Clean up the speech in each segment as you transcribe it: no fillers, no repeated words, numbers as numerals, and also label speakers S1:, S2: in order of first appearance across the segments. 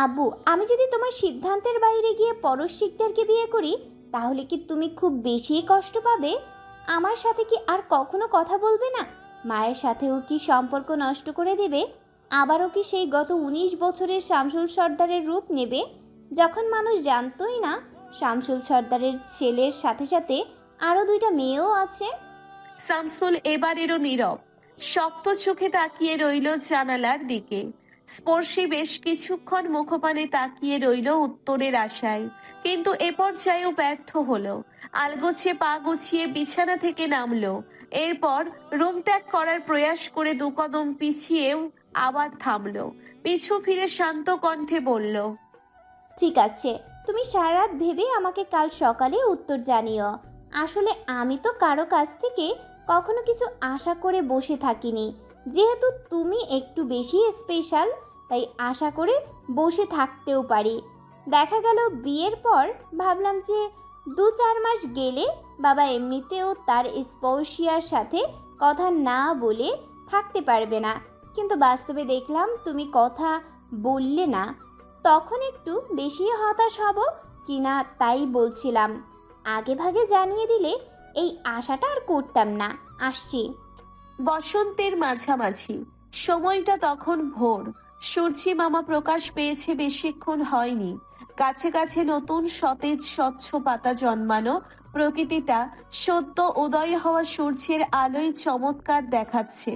S1: আব্বু, আমি যদি তোমার সিদ্ধান্তের বাইরে গিয়ে পরশ শিকদারকে বিয়ে করি, তাহলে কি তুমি খুব বেশি কষ্ট পাবে? আমার সাথে কি আর কখনো কথা বলবে না? মায়ের সাথেও কি সম্পর্ক নষ্ট করে দেবে? আবারও কি সেই গত 19 বছরের শামসুল সর্দারের রূপ নেবে, যখন মানুষ জানতই না শামসুল সর্দারের ছেলের সাথে সাথে আরও 2টা মেয়েও আছে?
S2: শামসুল এবারেরও নীরব, শক্ত চোখে তাকিয়ে রইল জানালার দিকে। স্পর্শী বেশ কিছুক্ষণ মুখপানে তাকিয়ে রইল উত্তরের আশায়, কিন্তু এ পর্যায়েও ব্যর্থ হলো। আলগোছে পা গুছিয়ে বিছানা থেকে নামলো। এরপর রুম ত্যাগ করার প্রয়াস করে 2 কদম পিছিয়েও আবার থামলো। পিছু ফিরে শান্ত কণ্ঠে বলল,
S1: ঠিক আছে, তুমি সারা রাত ভেবে আমাকে কাল সকালে উত্তর জানিও। আসলে আমি তো কারো কাছ থেকে কখনো কিছু আশা করে বসে থাকিনি। যেহেতু তুমি একটু বেশি স্পেশাল, তাই আশা করে বসে থাকতেও পারি। দেখা গেল বিয়ের পর ভাবলাম যে 2-4 মাস গেলে বাবা এমনিতেও তার স্পর্শিয়ার সাথে কথা না বলে থাকতে পারবে না, কিন্তু বাস্তবে দেখলাম তুমি কথা বললে না। তখন একটু বেশি হতাশ হব কিনা তাই বলছিলাম। আগে ভাগে জানিয়ে দিলে এই আশাটা আর করতাম না। আসছি।
S2: বসন্তের মাঝামাঝি, সময়টা তখন ভোর। সূর্যি মামা প্রকাশ পেয়েছে বেশিক্ষণ হয়নি। গাছে গাছে নতুন সতেজ স্বচ্ছ পাতা জন্মানো। প্রকৃতিটা সদ্য উদয় হওয়া সূর্যের আলোয় চমৎকার দেখাচ্ছে।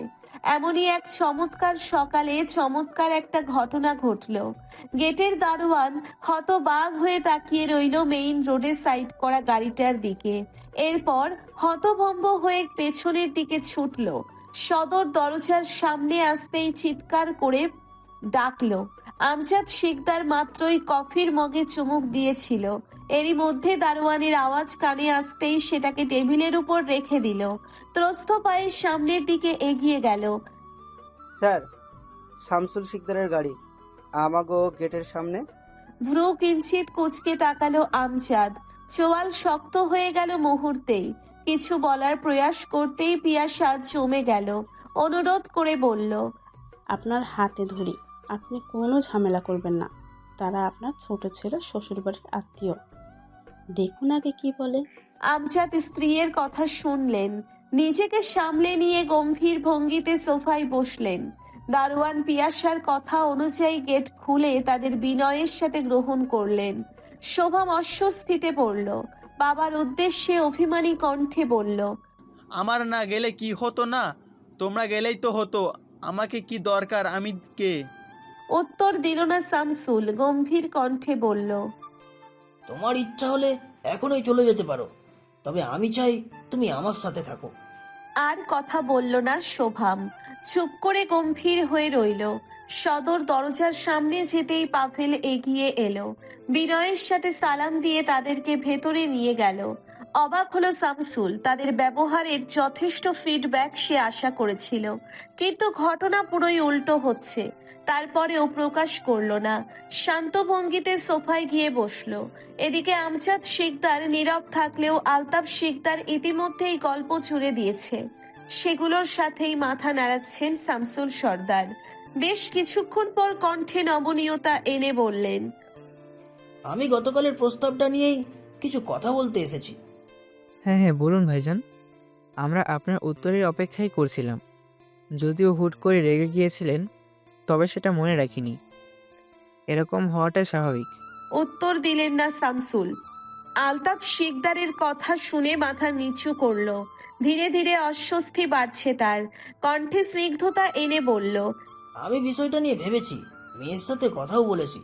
S2: এমনই এক চমৎকার সকালে চমৎকার একটা ঘটনা ঘটল। গেটের দারোয়ান হতবাক হয়ে তাকিয়ে রইল মেইন রোডে সাইড করা গাড়িটার দিকে। এরপর হতভম্ব হয়ে পেছনের দিকে ছুটল। সদর দরজার সামনে আসতেই চিৎকার করে ডাকলো। আমজাদ শিকদার মাত্রই কফির মগে চুমুক দিয়েছিল। এরই মধ্যে দারোয়ানের আওয়াজ কানে আসতেই সেটাকে টেবিলের উপর রেখে দিল। ত্রস্ত পায়ে সামনের দিকে এগিয়ে গেল।
S3: স্যার, শামসুল শিকদারের গাড়ি আমাগো গেটের সামনে।
S2: ভ্রু কিঞ্চিত কুঁচকে তাকালো আমজাদ। চোয়াল শক্ত হয়ে গেল মুহূর্তেই। কিছু বলার প্রয়াস করতেই পিয়াসা জমে গেল। অনুরোধ করে বলল,
S4: আপনার হাতে ধরি, আপনি কোনো ঝামেলা করবেন না। তারা আপনার ছোট ছেলে শ্বশুরবাড়ির আত্মীয়। দেখুন আগে কি বলে।
S2: আমজাদ স্ত্রীর কথা শুনলেন, নিজেকে সামলে নিয়ে গম্ভীর ভঙ্গিতে সোফায় বসলেন। দারোয়ান পিয়াসার কথা অনুযায়ী গেট খুলে তাদের বিনয়ের সাথে গ্রহণ করলেন। শোভাম অস্বস্তিতে পড়ল। বাবার উদ্দেশ্যে অভিমানী কণ্ঠে বলল,
S5: আমার না গেলে কি হতো না? তোমরা গেলেই তো হতো। আমাকে কি দরকার? আমি কে?
S2: উত্তর দিল না শামসুল। গম্ভীর কণ্ঠে বলল,
S6: তোমার ইচ্ছা হলে এখনই চলে যেতে পারো, তবে আমি চাই তুমি আমার সাথে থাকো।
S2: আর কথা বলল না শোভাম। চুপ করে গম্ভীর হয়ে রইল। সদর দরজার সামনে যেতেই পাভেল এগিয়ে এলো। বিনয়ের সাথে সালাম দিয়ে তাদেরকে ভেতরে নিয়ে গেল। অবাক হলো শামসুল। তাদের ব্যবহারের যথেষ্ট ফিডব্যাক সে আশা করেছিল, কিন্তু ঘটনা পুরোই উল্টো হচ্ছে। তারপরেও প্রকাশ করলো না। শান্ত ভঙ্গিতে সোফায় গিয়ে বসলো। এদিকে আমজাদ শিকদার নীরব থাকলেও আলতাফ শিকদার ইতিমধ্যেই গল্প জুড়ে দিয়েছে। সেগুলোর সাথেই মাথা নাড়াচ্ছেন শামসুল সর্দার। বেশ কিছুক্ষণ পর কণ্ঠে নমনীয়তা এনে বললেন,
S6: আমি গতকালের প্রস্তাবটা নিয়েই কিছু কথা বলতে এসেছি।
S7: হ্যাঁ হ্যাঁ, বলুন ভাইজান। আমরা আপনার উত্তরের অপেক্ষাই করছিলাম। যদিও হুট করে রেগে গিয়েছিলেন, তবে সেটা মনে রাখিনি। এরকম হওয়াটাই স্বাভাবিক।
S2: উত্তর দিলেন না শামসুল। আলতাফ শিকদারের কথা শুনে মাথা নিচু করলো। ধীরে ধীরে অস্বস্তি বাড়ছে তার। কণ্ঠে স্নিগ্ধতা এনে বলল,
S6: আমি বিষয়টা নিয়ে ভেবেছি, মেয়ের সাথে কথাও বলেছি।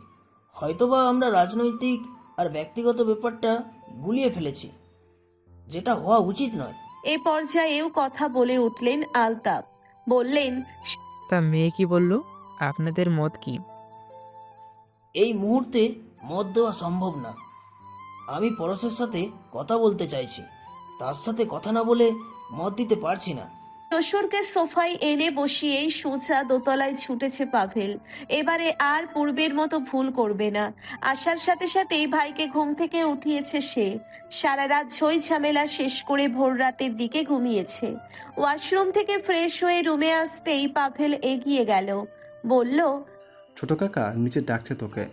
S6: হয়তোবা আমরা রাজনৈতিক আর ব্যক্তিগত ব্যাপারটা গুলিয়ে ফেলেছি, যেটা হওয়া উচিত নয়।
S2: এ পর্যায়েও কথা বলে উঠলেন আলতাফ। বললেন,
S7: তা মেয়ে কি বলল? আপনাদের মত কি?
S6: এই মুহূর্তে মত দেওয়া সম্ভব না। আমি পরশের সাথে কথা বলতে চাইছি, তার সাথে কথা না বলে মত দিতে পারছি না।
S2: শ্বশুরকে সোফায় এনে বসিয়েই সোজা দোতলায় ছুটেছে পাভেল। এবারে আর পূর্বের মতো ভুল করবে না। আসার সাথে সাথেই ভাইকে ঘুম থেকে উঠিয়েছে সে। সারা রাত ঝই ঝামেলা শেষ করে ভোর রাতের দিকে ঘুমিয়েছে। ওয়াশরুম থেকে ফ্রেশ হয়ে রুমে আসতেই পাভেল এগিয়ে গেল, বলল,
S8: ছোট কাকা নিচে ডাকছে তোকে।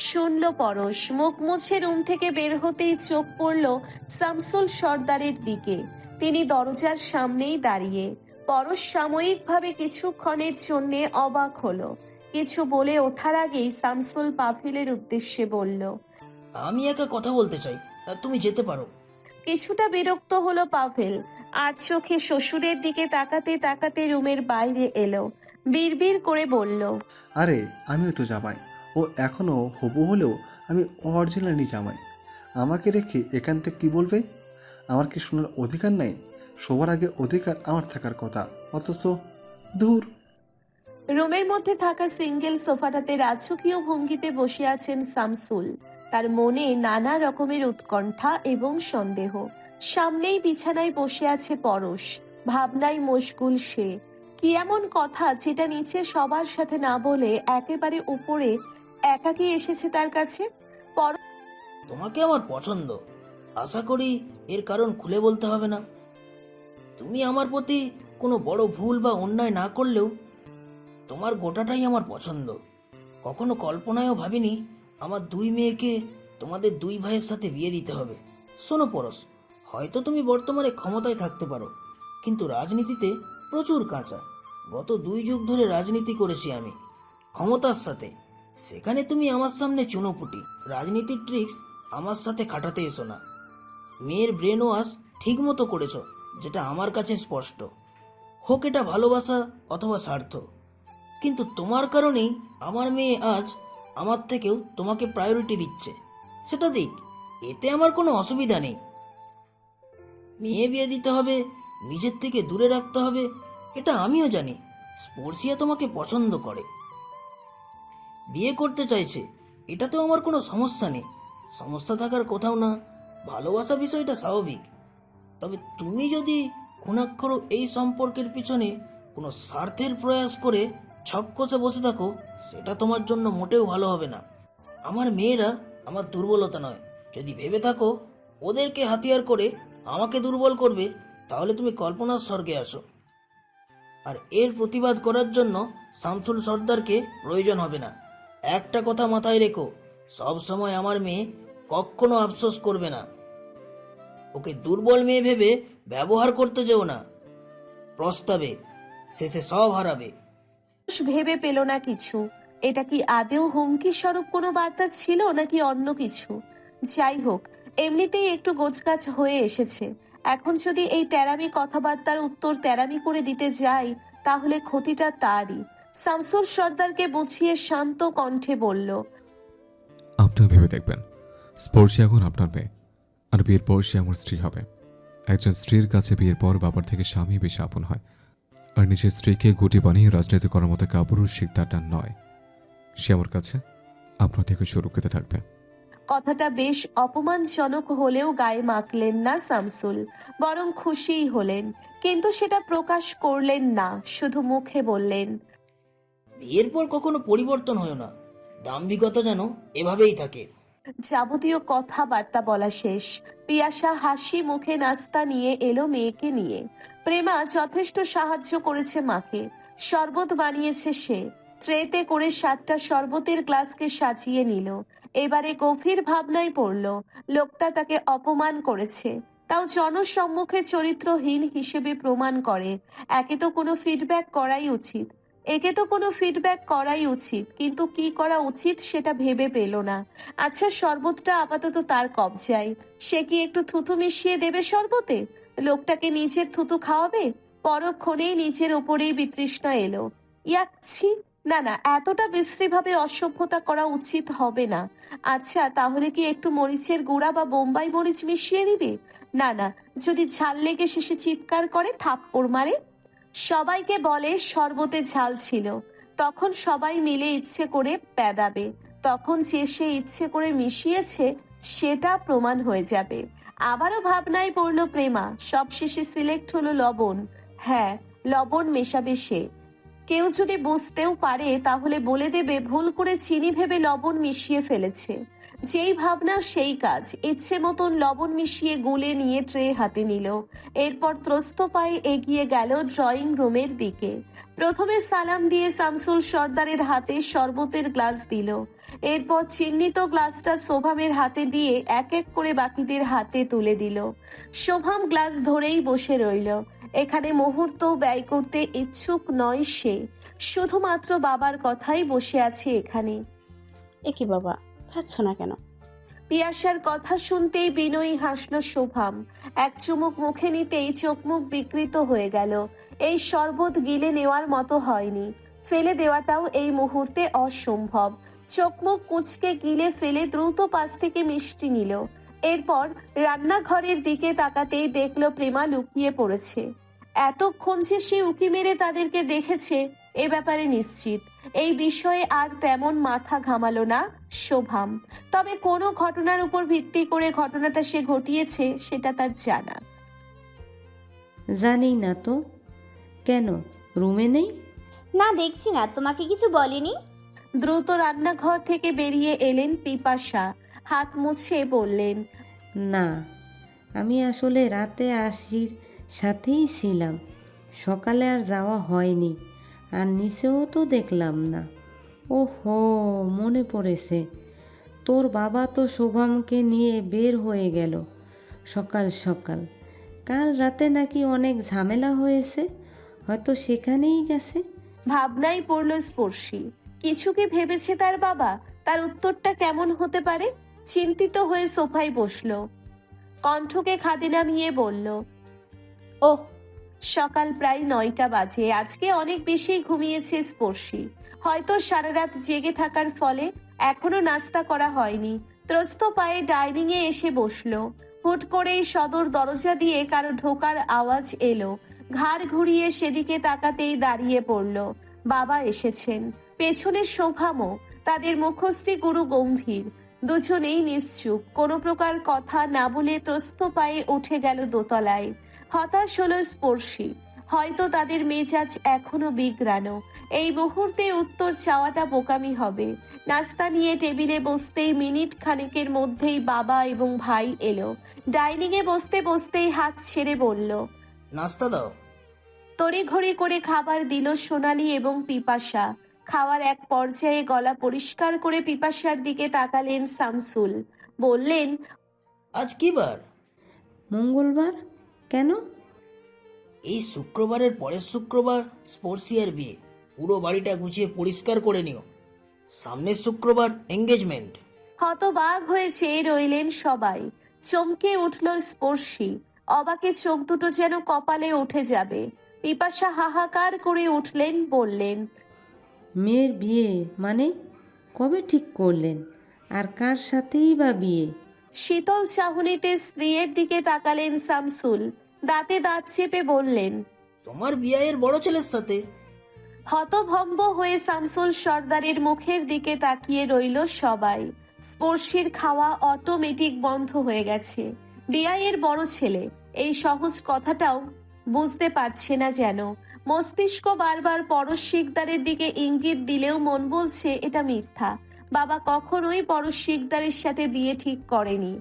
S2: শুনল পরশ। মুখ মুছে রুম থেকে বের হতেই চোখ পড়ল শামসুল সর্দারের দিকে। তিনি দরজার সামনেই দাঁড়িয়ে। পরশ সাময়িকভাবে কিছুক্ষণের জন্য অবাক হলো। কিছু বলে ওঠার আগেই শামসুল পাভেলের উদ্দেশ্যে বলল,
S6: আমি একা কথা বলতে চাই, তুমি যেতে পারো।
S2: কিছুটা বিরক্ত হলো পাভেল। আর চোখে শ্বশুরের দিকে তাকাতে তাকাতে রুমের বাইরে এলো। বিড়বিড় করে বলল,
S8: আরে আমিও তো জামাই, ও এখনও হবু হলেও আমি অরিজিনালি জামাই। আমাকে রেখে এখান থেকে কী বলবে? আমার কি শোনার অধিকার নাই? সবার আগে অধিকার আমার থাকার কথা, অথচ দূর।
S2: রুমের মধ্যে থাকা সিঙ্গেল সোফাটাতে রাজকীয় ভঙ্গিতে বসে আছেন শামসুল। তার মনে নানা রকমের উৎকণ্ঠা এবং সন্দেহ। সামনেই বিছানায় বসে আছে পরশ। ভাবনায় মশগুল সে। কি এমন কথা যেটা নিচে সবার সাথে না বলে একেবারে উপরে একাকী এসেছে তার কাছে?
S6: তোমাকে আমার পছন্দ, আশা করি এর কারণ খুলে বলতে হবে না। তুমি আমার প্রতি কোনো বড় ভুল বা অন্যায় না করলেও তোমার গোটাটাই আমার পছন্দ। কখনো কল্পনায়ও ভাবিনি আমার দুই মেয়েকে তোমাদের দুই ভাইয়ের সাথে বিয়ে দিতে হবে। শোনো পরশ, হয়তো তুমি বর্তমানে ক্ষমতায় থাকতে পারো, কিন্তু রাজনীতিতে প্রচুর কাঁচা। গত 2 যুগ ধরে রাজনীতি করেছি আমি ক্ষমতার সাথে। সেখানে তুমি আমার সামনে চুনোপুটি। রাজনীতির ট্রিক্স আমার সাথে খাটাতে এসো না। মেয়ের ব্রেন ওয়াশ ঠিক মতো করেছ, যেটা আমার কাছে স্পষ্ট। হোক এটা ভালোবাসা অথবা স্বার্থ, কিন্তু তোমার কারণেই আমার মেয়ে আজ আমার থেকেও তোমাকে প্রায়োরিটি দিচ্ছে। সেটা দিক, এতে আমার কোনো অসুবিধা নেই। মেয়ে বিয়ে দিতে হবে, নিজের থেকে দূরে রাখতে হবে, এটা আমিও জানি। স্পর্শিয়া তোমাকে পছন্দ করে, বিয়ে করতে চাইছে, এটাতেও আমার কোনো সমস্যা নেই। সমস্যা থাকার কোথাও না। ভালোবাসা বিষয়টা স্বাভাবিক। তবে তুমি যদি খুনাক্ষর এই সম্পর্কের পিছনে কোনো স্বার্থের প্রয়াস করে ছক কষে বসে থাকো, সেটা তোমার জন্য মোটেও ভালো হবে না। আমার মেয়েরা আমার দুর্বলতা নয়। যদি ভেবে থাকো ওদেরকে হাতিয়ার করে আমাকে দুর্বল করবে, তাহলে তুমি কল্পনার স্বর্গে আসো। আর এর প্রতিবাদ করার জন্য শামসুল সর্দারকে প্রয়োজন হবে না। একটা কথা মাথায় রেখো, সব সময় আমার মেয়ে কখনো আফসোস করবে না। ওকে দুর্বল মেয়ে ভেবে ব্যবহার করতে যেও না। প্রস্তাবে শেষে সব হারাবে।
S2: ভেবে পেল না কিছু। এটা কি আদেও হুমকি স্বরূপ কোনো বার্তা ছিল নাকি অন্য কিছু? যাই হোক, এমনিতেই একটু গোছগাছ হয়ে এসেছে। এখন যদি এই তেরামি কথাবার্তার উত্তর তেরামি করে দিতে যাই, তাহলে ক্ষতিটা তারই। শামসুল সর্দারকে বুঝিয়ে শান্ত কণ্ঠে বলল,
S9: আপনিও ভেবে দেখবেন, স্পর্শী এখন আপনার মেয়ে, আর বিয়ের পর সে আমার স্ত্রী হবে। একজন স্ত্রীর কাছে বিয়ের পর বাবার থেকে স্বামী বেশি আপন হয়, আর নিজের স্ত্রীকে গুটি বানিয়ে রাজনীতি করার মতো কাপুরুষ শিকদারটা নয়। সে আমার কাছে আপনার থেকে সুরক্ষিত থাকবে।
S2: কথাটা বেশ অপমানজনক হলেও গায়ে মাখলেন না শামসুল, বরং খুশিই হলেন। কিন্তু সেটা প্রকাশ করলেন না, শুধু মুখে বললেন,
S6: বিয়ের পর কখনো পরিবর্তন হয় না। দাম্ভিকতা যেন এভাবেই থাকে।
S2: যাবতীয় কথাবার্তা বলা শেষ। পিয়াসা হাসি মুখে নাস্তা নিয়ে এলো মেয়েকে নিয়ে। প্রেমা যথেষ্ট সাহায্য করেছে মাকে। শরবত বানিয়েছে সে। ট্রেতে করে 7টা শরবতের গ্লাসকে সাজিয়ে নিল। এবারে গভীর ভাবনায় পড়ল। লোকটা তাকে অপমান করেছে, তাও জনসম্মুখে চরিত্রহীন হিসেবে প্রমাণ করে। একে তো কোনো ফিডব্যাক করাই উচিত, কিন্তু কি করা উচিত সেটা ভেবে পেল না। আচ্ছা, শরবতটা আপাতত তার কবজায়। সে কি একটু থুতু মিশিয়ে দেবে শরবতে? লোকটাকে নিজের থুতু খাওয়াবে? পরক্ষণেই নিজের উপরেই বিতৃষ্ণা এলো। ইয়াকছি, না না, এতটা বিশ্রীভাবে অসভ্যতা করা উচিত হবে না। আচ্ছা, তাহলে কি একটু মরিচের গুঁড়া বা বোম্বাই মরিচ মিশিয়ে দিবে? না না, যদি ঝাল লেগে শেষে চিৎকার করে থাপ্পড় মারে। সবাইকে বলে শরবতে ঝাল ছিল, তখন সবাই মিলে ইচ্ছে করে প্যাদাবে। তখন যে সে ইচ্ছে করে মিশিয়েছে সেটা প্রমাণ হয়ে যাবে। আবারও ভাবনায় পড়ল প্রেমা। সবশেষে সিলেক্ট হলো লবণ। হ্যাঁ, লবণ মেশাবে সে। কেউ যদি বুঝতেও পারে তাহলে বলে দেবে ভুল করে চিনি ভেবে লবণ মিশিয়ে ফেলেছে। যেই ভাবনা সেই কাজ। ইচ্ছে মতন লবণ মিশিয়ে গুলে নিয়ে ট্রে হাতে নিল। এরপর ত্রস্ত পায়ে এগিয়ে গেল ড্রয়িং রুমের দিকে। প্রথমে সালাম দিয়ে শামসুল সর্দারের হাতে শরবতের গ্লাস দিল। এরপর চিহ্নিত গ্লাসটা শোভামের হাতে দিয়ে এক এক করে বাকিদের হাতে তুলে দিল। শোভাম গ্লাস ধরেই বসে রইল। এখানে মুহূর্ত ব্যয় করতে ইচ্ছুক নয় সে। শুধুমাত্র বাবার কথাই বসে আছে এখানে।
S4: এ কি বাবা, খাচ্ছ না কেন?
S2: পিয়াসার কথা শুনতেই বিনয়ী হাসল শোভাম। এক চুমুক মুখে নিতেই চোখ মুখ বিকৃত হয়ে গেল। এই শরবত গিলে নেওয়ার মতো হয়নি, ফেলে দেওয়াটাও এই মুহূর্তে অসম্ভব। চোখ মুখ কুচকে গিলে ফেলে দ্রুত পাশ থেকে মিষ্টি নিল। এরপর রান্নাঘরের দিকে তাকাতেই দেখলো প্রেমা লুকিয়ে পড়েছে। এতক্ষণ যে সে উকি মেরে তাদেরকে দেখেছে এ ব্যাপারে নিশ্চিত। এই বিষয়ে আর তেমন মাথা ঘামালো না শোভাম। তবে কোনো ঘটনার উপর ভিত্তি করে ঘটনাটা সে ঘটিয়েছে সেটা তার জানা।
S10: জানি না তো, কেন রুমে নেই?
S1: না, দেখছি না, তোমাকে কিছু বলেনি?
S2: দ্রুত রান্নাঘর থেকে বেরিয়ে এলেন পিপাসা। হাত মুছে বললেন,
S10: না, আমি আসলে রাতে আশির সাথেই ছিলাম, সকালে আর যাওয়া হয়নি, আর নিচেও তো দেখলাম না। ওহো, মনে পড়েছে, তোর বাবা তো শোভামকে নিয়ে বের হয়ে গেল সকাল সকাল। কাল রাতে নাকি অনেক ঝামেলা হয়েছে, হয়তো সেখানেই গেছে।
S2: ভাবনাই পড়ল স্পর্শী। কিছু কি ভেবেছে তার বাবা? তার উত্তরটা কেমন হতে পারে? চিন্তিত হয়ে সোফায় বসলো। কণ্ঠকে খাদে নামিয়ে বলল,
S1: ওহ,
S2: সকাল প্রায় 9টা বাজে। আজকে অনেক বেশি ঘুমিয়েছে স্পর্শী। হয়তো সারা রাত জেগে থাকার ফলে এখনো নাস্তা করা হয়নি। ত্রস্ত পায়ে ডাইনিং এ এসে বসলো। হুট করেই সদর দরজা দিয়ে কারো ঢোকার আওয়াজ এলো। ঘাড় ঘুরিয়ে সেদিকে তাকাতেই দাঁড়িয়ে পড়ল। বাবা এসেছেন, পেছনে শোভামও। তাদের মুখশ্রী গুরু গম্ভীর। দুজনেই নিশ্চুপ, কোনো প্রকার কথা না বলে ত্রস্ত পায়ে উঠে গেল দোতলায়। হতাশ হলো স্পর্শী। হয়তো তাদের মেজাজ এখনো বিগড়ানো। এই মুহূর্তে উত্তর চাওয়াটা বোকামি হবে। নাস্তা নিয়ে টেবিলে বসতেই মিনিট খানেকের মধ্যেই বাবা এবং ভাই এলো। ডাইনিং এ বসতে বসতেই হাত ছেড়ে বলল,
S6: নাস্তা দাও।
S2: তড়িঘড়ি করে খাবার দিল সোনালি এবং পিপাসা। খাওয়ার এক পর্যায়ে গলা পরিষ্কার করে পিপাসার দিকে তাকালেন শামসুল। বললেন,
S6: আজ কি বার?
S10: মঙ্গলবার। কেন?
S6: এই শুক্রবারের পরের শুক্রবার স্পোর্টসিয়ার বিয়ে। পুরো বাড়িটা গুছিয়ে পরিষ্কার করে নিও, সামনের শুক্রবার এঙ্গেজমেন্ট।
S2: হতবাক হয়ে চেয়ে রইলেন সবাই। চমকে উঠল স্পর্শী। অবাকে চোখ দুটো যেন কপালে উঠে যাবে। পিপাসা হাহাকার করে উঠলেন, বললেন,
S10: মেয়ের বিয়ে মানে? কবে ঠিক করলেন? আর কার সাথেই বা বিয়ে?
S2: শীতল চাহনিতে স্ত্রীর দিকে তাকালেন শামসুল। দাঁতে দাঁত চেপে বললেন,
S6: তোমার বিয়ের বড় ছেলের সাথে।
S2: হতভম্ব হয়ে শামসুল সর্দারের মুখের দিকে তাকিয়ে রইল সবাই। স্পর্শীর খাওয়া অটোমেটিক বন্ধ হয়ে গেছে। বিয়াইয়ের বড় ছেলে, এই সহজ কথাটাও বুঝতে পারছে না যেন। মস্তিষ্ক বারবার পরশ শিকদারের দিকে ইঙ্গিত দিলেও মন বলছে এটা মিথ্যা। বাবা কখনোই পরশ শিকদারের সাথে বিয়ে ঠিক করেনি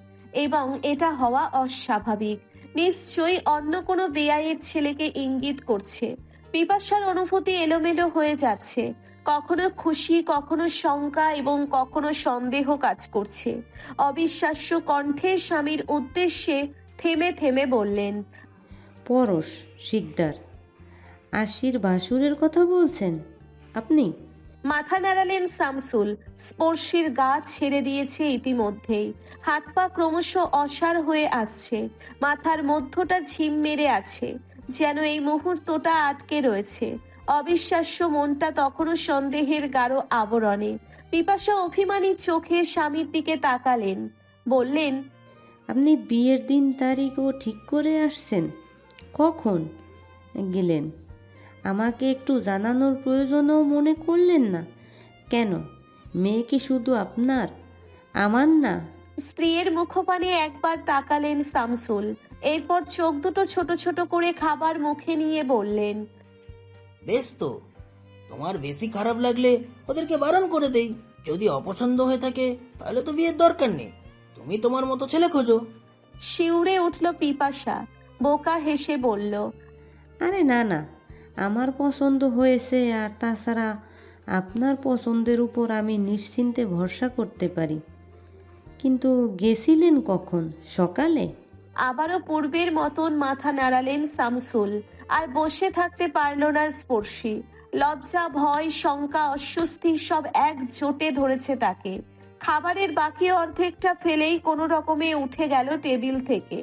S2: এবং এটা হওয়া অস্বাভাবিক। নিশ্চয়ই অন্য কোনো বেয়াইয়ের ছেলেকে ইঙ্গিত করছে। পিপাসার অনুভূতি এলোমেলো হয়ে যাচ্ছে। কখনো খুশি, কখনো শঙ্কা এবং কখনো সন্দেহ কাজ করছে। অবিশ্বাস্য কণ্ঠে স্বামীর উদ্দেশ্যে থেমে থেমে বললেন,
S10: পরশ শিকদার? আশির বাসুরের কথা বলছেন আপনি?
S2: মাথা নাড়ালেন শামসুল। স্পর্শীর গা ছেড়ে দিয়েছে ইতিমধ্যেই। হাত পা ক্রমশ অসাড় হয়ে আসছে। মাথার মধ্যটা ঝিম মেরে আছে, যেন এই মুহূর্তটা আটকে রয়েছে। অবিশ্বাস্য মনটা তখনও সন্দেহের গাঢ় আবরণে। পিপাসা অভিমানী চোখে স্বামীর দিকে তাকালেন, বললেন,
S10: আপনি বিয়ের দিন তারিখও ঠিক করে আসছেন? কখন গেলেন? আমাকে একটু জানানোর প্রয়োজনও মনে করলেন না কেন? মেয়ে কি শুধু আপনার, আমার না?
S2: স্ত্রীর মুখপানে একবার তাকালেন শামসুল। এরপর চোখ দুটো ছোট ছোট করে খাবার মুখে নিয়ে বললেন,
S6: বেশ তো, তোমার বেশি খারাপ লাগলে ওদেরকে বারণ করে দেই। যদি অপছন্দ হয়ে থাকে তাহলে তো বিয়ের দরকার নেই, তুমি তোমার মতো ছেলে খোঁজো।
S2: শিউরে উঠল পিপাসা, বোকা হেসে বলল,
S10: আরে না না, আমার পছন্দ হয়েছে, আর তাছাড়া আপনার পছন্দের উপর আমি নিশ্চিন্তে ভরসা করতে পারি। কিন্তু গেছিলেন কখন? সকালে?
S2: আবারও পূর্বের মতন মাথা নাড়ালেন শামসুল। আর বসে থাকতে পারল না স্পর্শী। লজ্জা, ভয়, শঙ্কা, অস্বস্তি সব একজোটে ধরেছে তাকে। খাবারের বাকি অর্ধেকটা ফেলেই কোনো রকমে উঠে গেল টেবিল থেকে।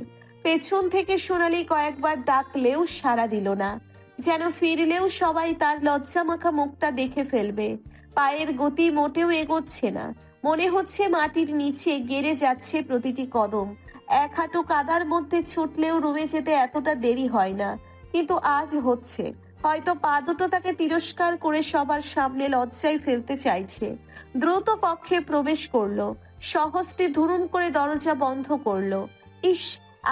S2: পেছন থেকে সোনালি কয়েকবার ডাকলেও সাড়া দিল না, যেন ফিরলেও সবাই তার লজ্জামাখা মুখটা দেখে ফেলবে। পায়ের গতি মোটেও এগোচ্ছে না, মনে হচ্ছে মাটির নিচে গেড়ে যাচ্ছে প্রতিটি কদম। এক হাঁটু কাদার মধ্যে ছুটলেও রুমে যেতে এতটা দেরি হয় না, কিন্তু আজ হচ্ছে। হয়তো পা দুটো তাকে তিরস্কার করে সবার সামনে লজ্জায় ফেলতে চাইছে। দ্রুত কক্ষে প্রবেশ করলো, স্বহস্তে ধুরুম করে দরজা বন্ধ করলো। ইস,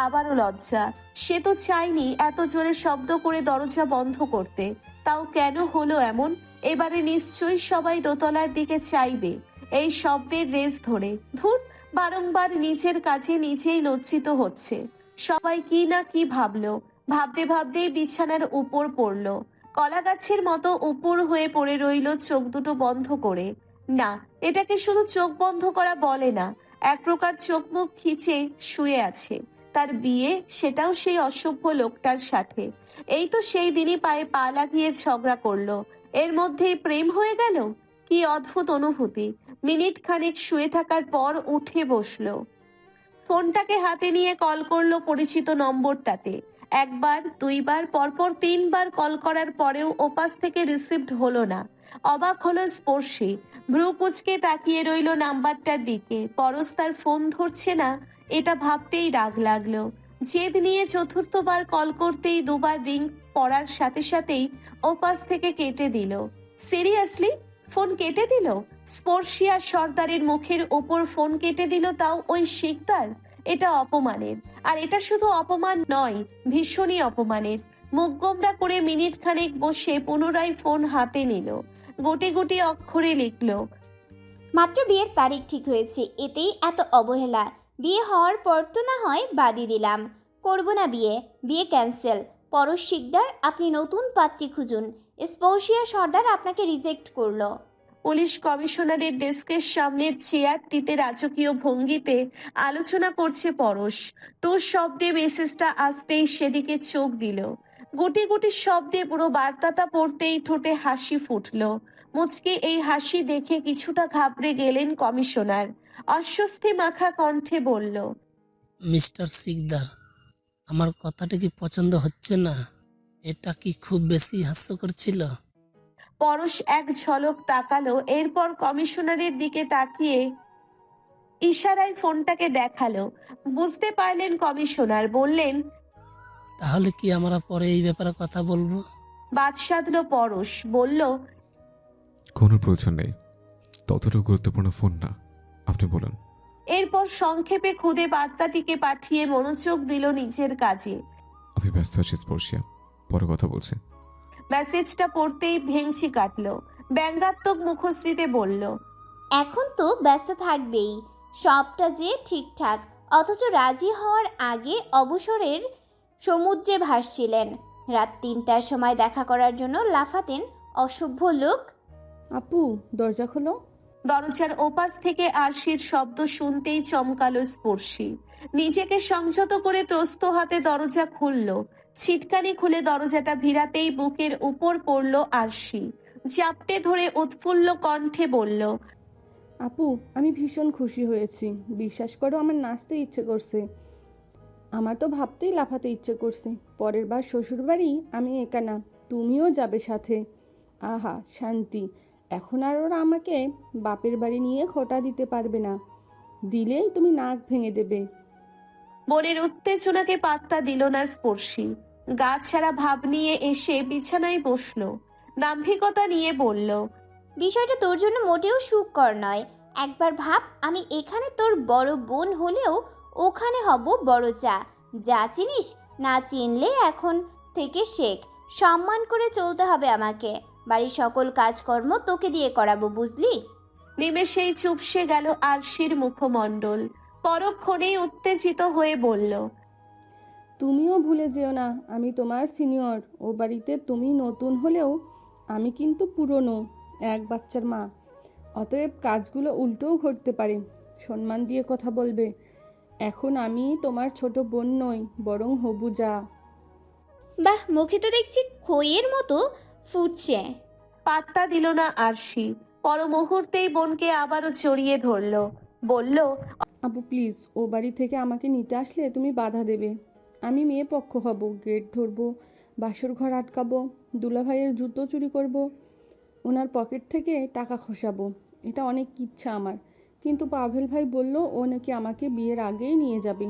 S2: আবারও লজ্জা। সে তো চায়নি এত জোরে শব্দ করে দরজা বন্ধ করতে, তাও কেন হলো এমন? এবারে নিশ্চয়ই সবাই দোতলার দিকে চাইবে এই শব্দের রেশ ধরে। ধুর, বারংবার নিজের কাছে নিজেই লজ্জিত হচ্ছে। সবাই কি না কি ভাবলো। ভাবতে ভাবতেই বিছানার উপর পড়লো। কলা গাছের মতো উপর হয়ে পড়ে রইল, চোখ দুটো বন্ধ করে। না, এটাকে শুধু চোখ বন্ধ করা বলে না, এক প্রকার চোখ মুখ খিচে শুয়ে আছে। তার বিয়ে, সেটাও সেই অসভ্য লোকটার সাথে। এই তো সেই দিনই পায়ে পা লাগিয়ে ঝগড়া করলো, এর মধ্যেই প্রেম হয়ে গেল। কি অদ্ভুত অনুভূতি। মিনিট খানেক শুয়ে থাকার পর উঠে বসলো। ফোনটাকে হাতে নিয়ে কল করলো পরিচিত নম্বরটাতে। একবার, দুইবার, পরপর 3বার কল করার পরেও ওপাশ থেকে রিসিভড হলো না। অবাক হলো স্পর্শী, ভ্রু কুচকে তাকিয়ে রইল নাম্বারটার দিকে। পরশ তার ফোন ধরছে না, এটা ভাবতেই রাগ লাগলো। জেদ নিয়ে চতুর্থবার কল করতেই 2বার রিং পড়ার সাথে সাথেই ওপাশ থেকে কেটে দিল। সিরিয়াসলি, ফোন কেটে দিল? স্পর্শিয়া সর্দারের মুখের ওপর ফোন কেটে দিল, তাও ওই শিকদার। এটা অপমানের। আর এটা শুধু অপমান নয়, ভীষণই অপমানের। মুখ গোমড়া করে মিনিট খানেক বসে পুনরায় ফোন হাতে নিল। গোটে গোটে অক্ষরে লিখল,
S1: মাত্র বিয়ের তারিখ ঠিক হয়েছে, এতেই এত অবহেলা? বিয়ে হওয়ার পর তো না হয় বাদই দিলাম, করব না বিয়ে, বিয়ে ক্যান্সেল। পরশ শিকদার, আপনি নতুন পাত্রী খুঁজুন। স্পর্শিয়া সর্দার আপনাকে রিজেক্ট করলো।
S2: পুলিশ কমিশনারের ডেস্কের সামনের চেয়ারটিতে রাজকীয় ভঙ্গিতে আলোচনা করছে পরশ। টুস শব্দে মেসেজটা আসতেই সেদিকে চোখ দিল। গুটি গুটি শব্দে পুরো বার্তাটা পড়তেই ঠোঁটে হাসি ফুটল। মুচকে এই হাসি দেখে কিছুটা ঘাবড়ে গেলেন কমিশনার। অস্বস্তি মাখা কণ্ঠে বলল,
S11: মিস্টার সিকদার, আমার কথাটা কি পছন্দ হচ্ছে না? এটা কি খুব বেশি হাস্যকর ছিল?
S2: পরশ এক ঝলক তাকালো, এরপর কমিশনারের দিকে তাকিয়ে ইশারায় ফোনটাকে দেখালো। বুঝতে পারলেন কমিশনার, বললেন,
S11: তাহলে কি আমরা পরে এই ব্যাপারে কথা বলবো?
S2: বাদ সাধলো পরশ, বলল,
S9: কোনো প্রয়োজন নেই, ততটা গুরুত্বপূর্ণ ফোন না, আপনি বলুন।
S2: এরপর সংক্ষেপে খুদে বার্তাটিকে পাঠিয়ে মনোযোগ দিল নিজের কাজে।
S9: আমি ব্যস্ত আছি স্পর্শিয়া, পরে কথা বলছি।
S2: মেসেজটা পড়তেই ভেঙচি কাটলো, ব্যঙ্গাত্মক মুখশ্রীতে বলল,
S1: এখন তো ব্যস্ত থাকবেই, সবটা যে ঠিকঠাক, অথচ রাজি হওয়ার আগে অবসরের সমুদ্রে ভাসছিলেন। রাত 3টার সময় দেখা করার জন্য লাফাতেন অসভ্য লোক।
S4: আপু, দরজা খোলো।
S2: দরজার ওপাশ থেকে আরশির শব্দ শুনতেই চমকালো স্পর্শী। নিজেকে সংযত করে ত্রস্ত হাতে দরজা খুলল। ছিটকানি খুলে দরজাটা ভিড়াতেই বুকের উপর পড়ল আরশি। চাপটে ধরে উৎফুল্ল কণ্ঠে বলল,
S12: আপু, আমি ভীষণ খুশি হয়েছি। বিশ্বাস করো, আমার নাচতে ইচ্ছে করছে। আমার তো ভাবতেই লাফাতে ইচ্ছে করছে। পরের বার শ্বশুরবাড়ি আমি একা না, তুমিও যাবে সাথে। আহা শান্তি। এখন আর ওরা আমাকে বাপের বাড়ি নিয়ে খোঁটা দিতে পারবে না, দিলেই তুমি নাক ভেঙে দেবে।
S2: বোনের উত্তেজনাকে পাত্তা দিল না স্পর্শী। গা ছাড়া ভাব নিয়ে এসে বিছানায় বসলো। দাম্ভিকতা নিয়ে বলল,
S1: বিষয়টা তোর জন্য মোটেও সুখকর নয়। একবার ভাব, আমি এখানে তোর বড় বোন হলেও ওখানে হব বড় যা। যা চিনিস, না চিনলে এখন থেকে শেখ। সম্মান করে চলতে হবে আমাকে। বাড়ির সকল কাজকর্ম তোকে দিয়ে করাবো, বুঝলি?
S2: নিমেষেই চুপসে গেল আরশির মুখমণ্ডল। পরক্ষণেই উত্তেজিত হয়ে বলল,
S12: তুমিও ভুলে যেও না আমি তোমার সিনিয়র। ও বাড়িতে তুমি নতুন হলেও আমি কিন্তু পুরনো এক বাচ্চার মা। অতএব কাজগুলো উল্টোও ঘটতে পারে। সম্মান দিয়ে কথা বলবে। এখন আমি তোমার ছোট বোন নই, বরং হবু যা।
S1: বাহ, মুখে তো দেখছি খইয়ের মতো ফুটছে।
S2: পাত্তা দিল না আরশি। পর মুহূর্তেই বোনকে আবারও জড়িয়ে ধরল। বলল,
S12: আপু প্লিজ, ও বাড়ি থেকে আমাকে নিতে আসলে তুমি বাধা দেবে। আমি মেয়ে পক্ষ হব, গেট ধরবো, বাসর ঘর আটকাবো, দুলাভাইয়ের জুতো চুরি করব, ওনার পকেট থেকে টাকা খসাবো। এটা অনেক ইচ্ছা আমার, কিন্তু পাভেল ভাই বলল ও নাকি আমাকে বিয়ের আগেই নিয়ে যাবে।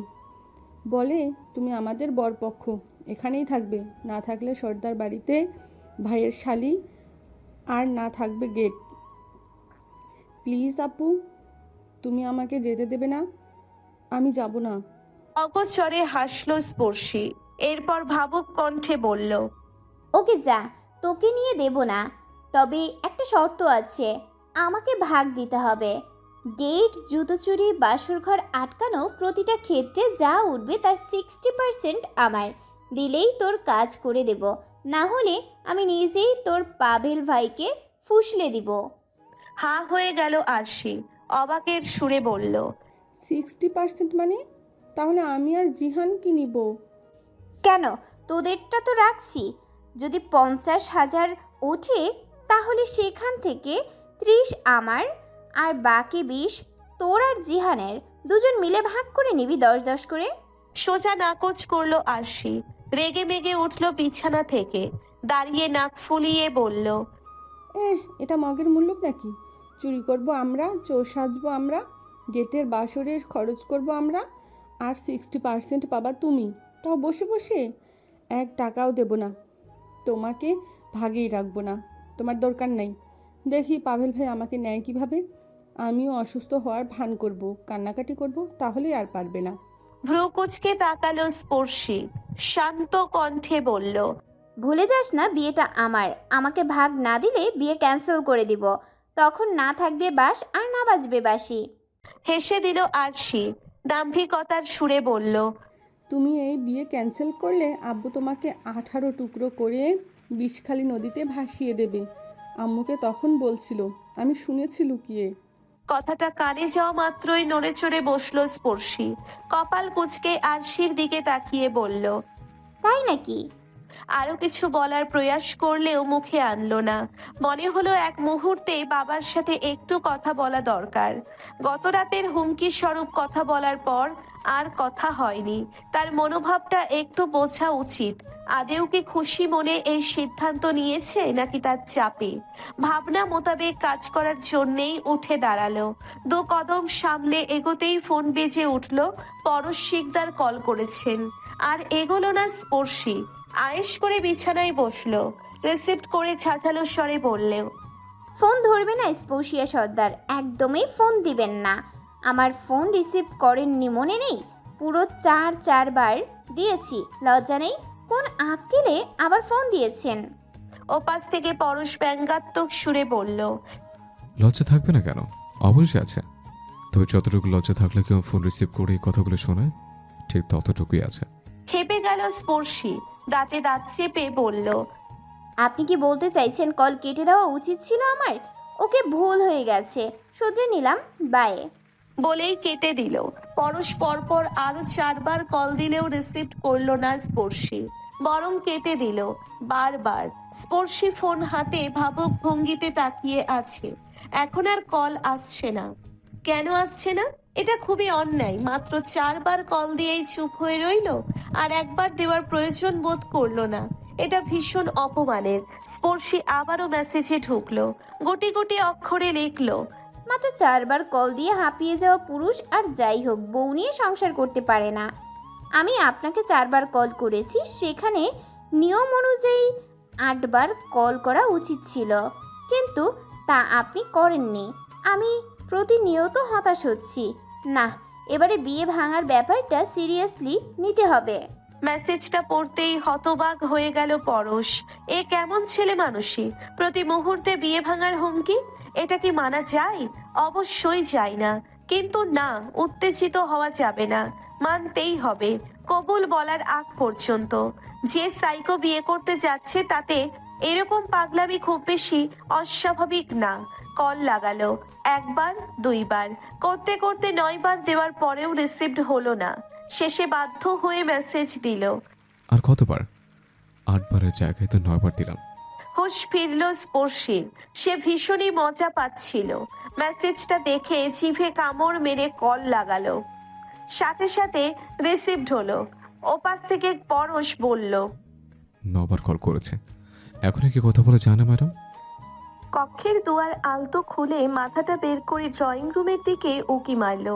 S12: বলে তুমি আমাদের বরপক্ষ, এখানেই থাকবে, না থাকলে সর্দার বাড়িতে ভাইয়ের শালি, আর না থাকবে গেট। প্লিজ আপু, তুমি আমাকে যেতে দেবে না? আমি যাব না।
S2: অগোচরে হাসল স্পর্শী। এরপর ভাবুক কণ্ঠে বলল,
S1: ওকে যা, তোকে নিয়ে দেব না। তবে একটা শর্ত আছে, আমাকে ভাগ দিতে হবে। গেট, জুতো চুরি, বাসরঘর আটকানো প্রতিটা ক্ষেত্রে যা উঠবে তার 60% আমার। দিলেই তোর কাজ করে দেব, না হলে আমি নিজেই তোর পাভেল ভাইকে ফুসলে দিব।
S2: হা হয়ে গেল আরশি। অবাকের সুরে বলল,
S12: 60% মানে? তাহলে আমি আর জিহান কি নিব?
S1: কেন, তোদেরটা তো রাখছি। যদি 50,000 ওঠে তাহলে সেখান থেকে 30 আমার, আর বাকি 20 তোর আর জিহানের। দুজন মিলে ভাগ করে নিবি 10-10 করে।
S2: সোজা নাকচ করলো আরশি। রেগে মেগে উঠল বিছানা থেকে। দাঁড়িয়ে নাক ফুলিয়ে বলল,
S12: এটা মগের মুল্লুক নাকি? চুরি করব আমরা, চোর সাজবো আমরা, গেটের বাসরের খরচ করব আমরা, আর 60% পাবা তুমি, তাও বসে বসে। 1 টাকাও দেব না, তোমাকে ভাগেই রাখবো না, তোমার দরকার নাই। দেখি পাভেল ভাই আমাকে নেয় কিভাবে। আমিও অসুস্থ হওয়ার ভান করব, কান্নাকাটি করব, তাহলেই আর পারবে না।
S2: ভ্রু কুচকে তাকালো স্পর্শী। শান্ত কণ্ঠে বলল,
S1: ভুলে যাস না বিয়েটা আমার। আমাকে ভাগ না দিলে বিয়ে ক্যান্সেল করে দিব। তখন না থাকবে বাঁশ আর না বাজবে বাঁশি।
S2: হেসে দিল আরশি। দাম্ভিকতার সুরে বলল,
S12: তুমি এই বিয়ে ক্যান্সেল করলে আব্বু তোমাকে 18 টুকরো করে বিষখালী নদীতে ভাসিয়ে দেবে। আম্মুকে তখন বলছিল, আমি শুনেছি লুকিয়ে।
S2: কথাটা কানে যাওয়া মাত্রই নড়ে চড়ে বসলো স্পর্শী। কপাল কুচকে আরশির দিকে তাকিয়ে বলল,
S1: তাই নাকি?
S2: আরো কিছু বলার প্রয়াস করলেও মুখে আনলো না। মনে হলো এক মুহূর্তে বাবার সাথে একটু কথা বলা দরকার। গত রাতের হুমকি স্বরূপ কথা বলার পর আর কথা হয়নি। তার মনোভাবটা একটু বোঝা উচিত। আদেও কি খুশি মনে এই সিদ্ধান্ত নিয়েছে, নাকি তার চাপে? ভাবনা মোতাবেক কাজ করার জন্যেই উঠে দাঁড়ালো। 2 কদম সামলে এগোতেই ফোন বেজে উঠল। পরশ শিকদার কল করেছেন। আর এগোলো না স্পর্শী। আয়েশ করে বিছানায় বসলো। রিসিপ্ট করে ঝাঁঝালো স্বরে বলল,
S1: ফোন ধরবে না স্পর্শিয়া সর্দার, একদমই ফোন দিবেন না। আমার ফোন রিসিভ করেননি মনে নেই? পুরো 4 বার দিয়েছি, লজ্জা নেই? কোন আক্কেলে আবার ফোন দিয়েছেন?
S2: ওপাশ থেকে পরশ ব্যঙ্গাত্মক সুরে বলল,
S9: লজ্জা থাকবে না কেন? অবশ্যই আছে। তবে যতটুকু লজ্জা থাকলে কেউ ফোন রিসিভ করে এই কথাগুলো শোনায়, ঠিক ততটুকুই আছে।
S2: খেপে গেল স্পর্শী। দাঁতে দাঁত চেপে বলল,
S1: আপনি কি বলতে চাইছেন কল কেটে দেওয়া উচিত ছিল আমার? ওকে, ভুল হয়ে গেছে, শুধরে নিলাম, বাই।
S2: বলেই কেটে দিল। পরশ পরপর আরো 4 বার কল দিলেও রিসিপ্ট করলো না স্পর্শী, বরং কেটে দিল বারবার। স্পর্শী ফোন হাতে ভাবুক ভঙ্গিতে তাকিয়ে আছে। এখন আর কল আসছে না। কেন আসছে না? এটা খুবই অন্যায়। মাত্র 4 বার কল দিয়েই চুপ হয়ে রইল, আর একবার দেওয়ার প্রয়োজন বোধ করলো না। এটা ভীষণ অপমানের। স্পর্শী আবারও মেসেজে ঢুকলো। গুটি গুটি অক্ষরে লিখলো,
S1: মাত্র 4 বার কল দিয়ে হাঁপিয়ে যাওয়া পুরুষ আর যাই হোক বউ নিয়ে সংসার করতে পারে না। আমি আপনাকে 4 বার কল করেছি, সেখানে নিয়ম অনুযায়ী 8 বার কল করা উচিত ছিল, কিন্তু তা আপনি করেননি। আমি প্রতিনিয়ত হতাশ হচ্ছি। না, এবারে বিয়ে ভাঙার ব্যাপারটা সিরিয়াসলি নিতে হবে।
S2: মেসেজটা পড়তেই হতবাক হয়ে গেল পরশ। এ কেমন ছেলে মানুষই, প্রতি মুহূর্তে বিয়ে ভাঙার হুমকি! এটা কি মানা যায়? অবশ্যই যায় না। কিন্তু না, উত্তেজিত হওয়া যাবে না, মানতেই হবে কবুল বলার আগ পর্যন্ত। যে সাইকো বিয়ে করতে যাচ্ছে তাতে এরকম পাগলামি খুব বেশি অস্বাভাবিক না। কল লাগালো, একবার দুইবার করতে করতে 9 বার দেওয়ার পরেও রিসিভড হলো না। শেষে বাধ্য হয়ে মেসেজ দিল।
S9: আর কতবার? 8 বারের জায়গায় তো 9 বার দিলাম।
S2: হুঁশ ফিরল স্পর্শীর। সে ভীষণই মজা পাচ্ছিল। মেসেজটা দেখে জিভে কামড় মেরে কল লাগালো, সাথে সাথে রিসিভড হলো। ওপাশ থেকে পরশ বলল,
S9: 9 বার কল করেছে, এখন কি কথা বলা যায় না ম্যাডাম?
S2: কক্ষের দুয়ার আলতো খুলে মাথাটা বের করে ড্রয়িং রুমের দিকে উকি মারল।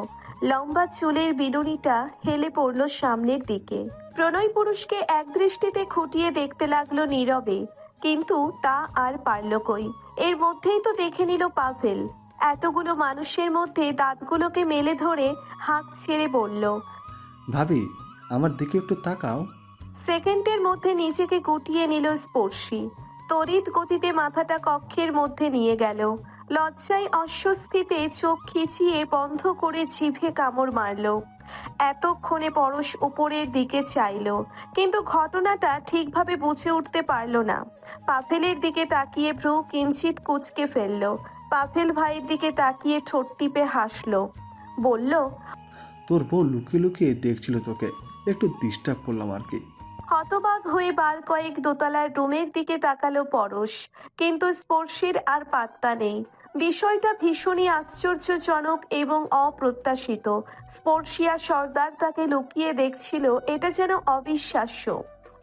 S2: লম্বা চুলের বিনুনিটা হেলে পড়ল সামনের দিকে। প্রণয় পুরুষকে এক দৃষ্টিতে খুঁটিয়ে দেখতে লাগলো নীরবে, কিন্তু তা আর পারল কই। এর মধ্যেই তো দেখে নিল পাভেল। এতগুলো মানুষের মধ্যে দাঁতগুলোকে মেলে ধরে হাঁক ছেড়ে বলল,
S8: ভাবি, আমার দিকে একটু তাকাও।
S2: সেকেন্ডের মধ্যে নিজেকে গুটিয়ে নিল স্পর্শী। তড়িৎ গতিতে মাথাটা কক্ষের মধ্যে নিয়ে গেল। লজ্জায় অস্বস্তিতে চোখ খিচিয়ে বন্ধ করে জিভে কামড় মারল। এতক্ষণে পরশ উপরের দিকে চাইল, কিন্তু ঘটনাটা ঠিকভাবে বুঝে উঠতে পারল না। পাভেলের দিকে তাকিয়ে ভ্রু কিঞ্চিত কুঁচকে ফেলল। পাভেল ভাইয়ের দিকে তাকিয়ে ঠোঁট টিপে হাসল, বলল,
S8: তোর বউ লুকিয়ে লুকিয়ে দেখছিল তোকে, একটু ডিস্টার্ব করলাম আর কি।
S2: হতবাক হয়ে বার কয়েক দোতলার রুমের দিকে তাকালো পরশ, কিন্তু স্পর্শীর আর পাত্তা নেই। বিষয়টা ভীষণই আশ্চর্যজনক এবং অপ্রত্যাশিত। স্পর্শিয়া সর্দার তাকে লুকিয়ে দেখছিল, এটা যেন অবিশ্বাস্য।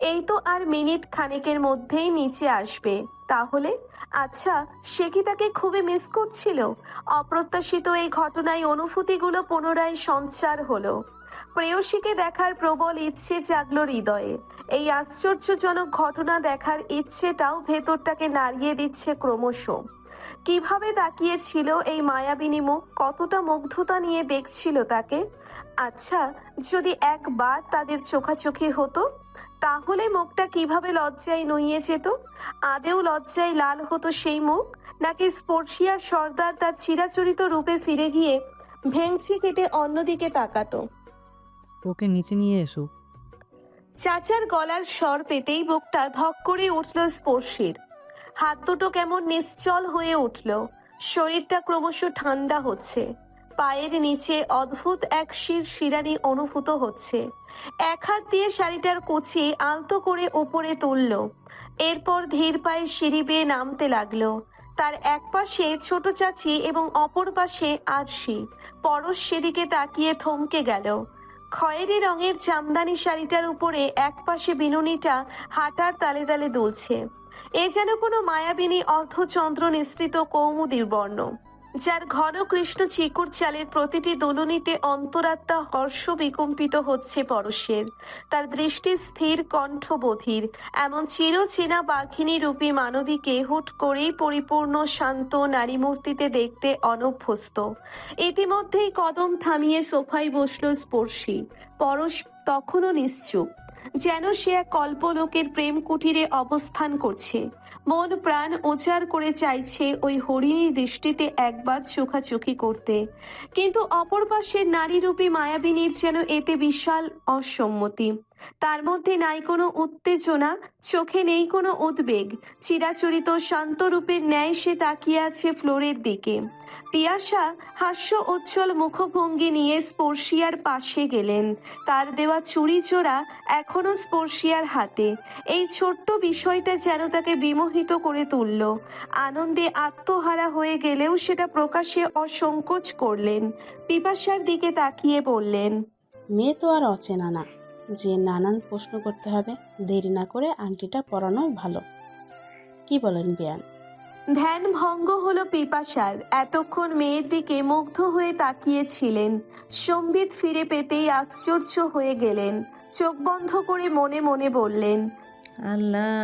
S2: এই তো আর মিনিট খানেকের মধ্যেই নিচে আসবে। তাহলে আচ্ছা, সে কি তাকে খুবই মিস করছিল? অপ্রত্যাশিত এই ঘটনায় অনুভূতিগুলো পুনরায় সঞ্চার হলো। প্রেয়সীকে দেখার প্রবল ইচ্ছে জাগলো হৃদয়ে। এই আশ্চর্যজনক ঘটনা দেখার ইচ্ছেটাও ভেতরটাকে নাড়িয়ে দিচ্ছে ক্রমশ। কিভাবে তাকিয়েছিল এই মায়াবিনী মুখ, কতটা মুগ্ধতা নিয়ে দেখছিল তাকে। আচ্ছা, যদি একবার তাদের চোখাচোখি হতো, তাহলে মুখটা কিভাবে লজ্জায় নুইয়ে যেত। আদেও লজ্জায় লাল হতো সেই মুখ, নাকি স্পর্শিয়া সর্দার তার চিরাচরিত রূপে ফিরে গিয়ে ভেংচি কেটে অন্যদিকে তাকাতো।
S7: ওকে নিচে নিয়ে এসো।
S2: চাচার গলার স্বর পেতেই বুকটা ধক করে উঠল স্পর্শীর। হাত দুটো কেমন নিশ্চল হয়ে উঠল। শরীরটা ক্রমশ ঠান্ডা হচ্ছে। পায়ের নিচে অদ্ভুত এক শিরশিরানি অনুভূত হচ্ছে। এক হাত দিয়ে শাড়িটার কুচি আলতো করে উপরে তুলল। এরপর ধীর পায়ে সিঁড়ি বেয়ে নামতে লাগলো। তার এক পাশে ছোট চাচি এবং অপর পাশে আরশি। পরশ সেদিকে তাকিয়ে থমকে গেল। খয়েরি রঙের জামদানি শাড়িটার উপরে এক পাশে বিনুনিটা হাঁটার তালে তালে দুলছে। এ যেন কোনো মায়াবিনী অর্ধচন্দ্র নিঃসৃত কৌমুদীর বর্ণ, যার ঘন কৃষ্ণ চিকুর চালের প্রতিটি দুলুনিতে অন্তরাত্মা হর্ষ বিকম্পিত হচ্ছে পরশের। তার দৃষ্টি স্থির, কণ্ঠ বধির। এমন চিরচেনা বাঘিনী রূপী মানবীকে হুট করেই পরিপূর্ণ শান্ত নারী মূর্তিতে দেখতে অনভ্যস্ত। ইতিমধ্যেই কদম থামিয়ে সোফায় বসল স্পর্শী। পরশ তখনও নিশ্চুপ, যেন সে এক কল্পলোকের প্রেম কুটিরে অবস্থান করছে। মন প্রাণ উজাড় করে চাইছে ওই হরিণীর দৃষ্টিতে একবার চোখাচোখি করতে, কিন্তু অপর পাশের নারীরূপী মায়াবিনীর যেন এতে বিশাল অসম্মতি। তার মধ্যে নাই কোনো উত্তেজনা, চোখে নেই কোনো উদ্বেগ। চিরাচরিত শান্ত রূপের ন্যায় সে তাকিয়ে আছে ফ্লোরের দিকে। পিয়াসা হাস্য উজ্জ্বল মুখভঙ্গি নিয়ে স্পর্শিয়ার পাশে গেলেন। তার দেওয়া চুড়ি জোড়া এখনো স্পর্শিয়ার হাতে। এই ছোট্ট বিষয়টা যেন তাকে বিমোহিত করে তুলল। আনন্দে আত্মহারা হয়ে গেলেও সেটা প্রকাশে অসংকোচ করলেন। পিপাসার দিকে তাকিয়ে বললেন,
S4: মেয়ে তো আর অচেনা না যে নানান প্রশ্ন করতে হবে। দেরি না করে আংটিটা পরানো ভালো, কি বলেন বিয়ান?
S2: ধ্যান ভঙ্গ হলো পিপাসার। এতক্ষণ মেয়ের দিকে মুগ্ধ হয়ে তাকিয়েছিলেন। সম্বিত ফিরে পেতেই আশ্চর্য হয়ে গেলেন। চোখ বন্ধ করে মনে মনে বললেন,
S10: আল্লাহ,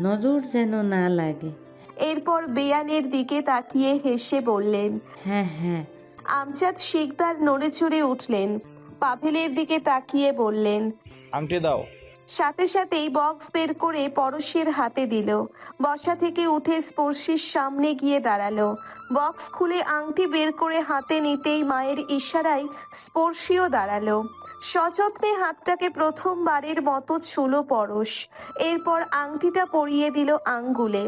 S10: নজর যেন না লাগে।
S2: এরপর বেয়ানের দিকে তাকিয়ে হেসে বললেন,
S10: হ্যাঁ হ্যাঁ।
S2: আমজাদ শিকদার নড়ে চড়ে উঠলেন। পাভেলের দিকে তাকিয়ে বললেন,
S5: আংটি দাও।
S2: সাথে সাথেই বক্স বের করে পরশের হাতে দিল। বসা থেকে উঠে স্পর্শীর সামনে গিয়ে দাঁড়ালো। বক্স খুলে আংটি বের করে হাতে নিতেই মায়ের ইশারায় স্পর্শীও দাঁড়ালো। সযত্নে হাতটাকে প্রথমবারের মতো ছুলো পরশ। এরপর আংটিটা পরিয়ে দিল আঙ্গুলে।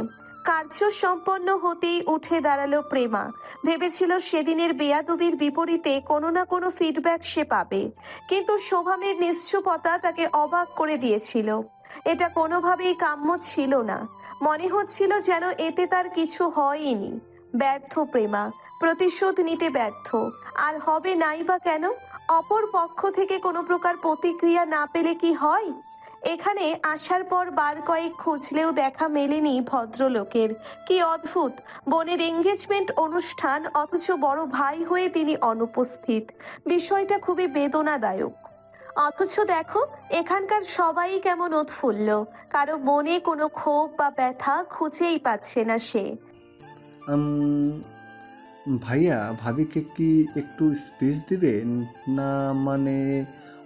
S2: কার্য সম্পন্ন হতেই উঠে দাঁড়ালো প্রেমা। ভেবেছিল সেদিনের বেয়াদবির বিপরীতে কোনো না কোনো ফিডব্যাক সে পাবে, কিন্তু শোভামের নিশ্চুপতা তাকে অবাক করে দিয়েছিল। এটা কোনোভাবেই কাম্য ছিল না। মনে হচ্ছিল যেন এতে তার কিছু হয়নি। ব্যর্থ প্রেমা, প্রতিশোধ নিতে ব্যর্থ। আর হবে নাই বা কেন? অপর পক্ষ থেকে কোনো প্রকার প্রতিক্রিয়া না পেলে কি হয়? এখানে আসার পর বার কয়েক খুঁজলেও দেখা মেলেনি ভদ্রলোকের। কি অদ্ভুত! বোনের এঙ্গেজমেন্ট অনুষ্ঠান, অথচ বড় ভাই হয়ে তিনি অনুপস্থিত। বিষয়টা খুবই বেদনাদায়ক। অথচ দেখো, এখানকার সবাই কেমন উৎফুল্ল। কারো মনে কোনো ক্ষোভ বা ব্যথা খুঁজেই পাচ্ছে না সে।
S8: ভাইয়া ভাবিকে কি একটু স্পেস দিবেন? না মানে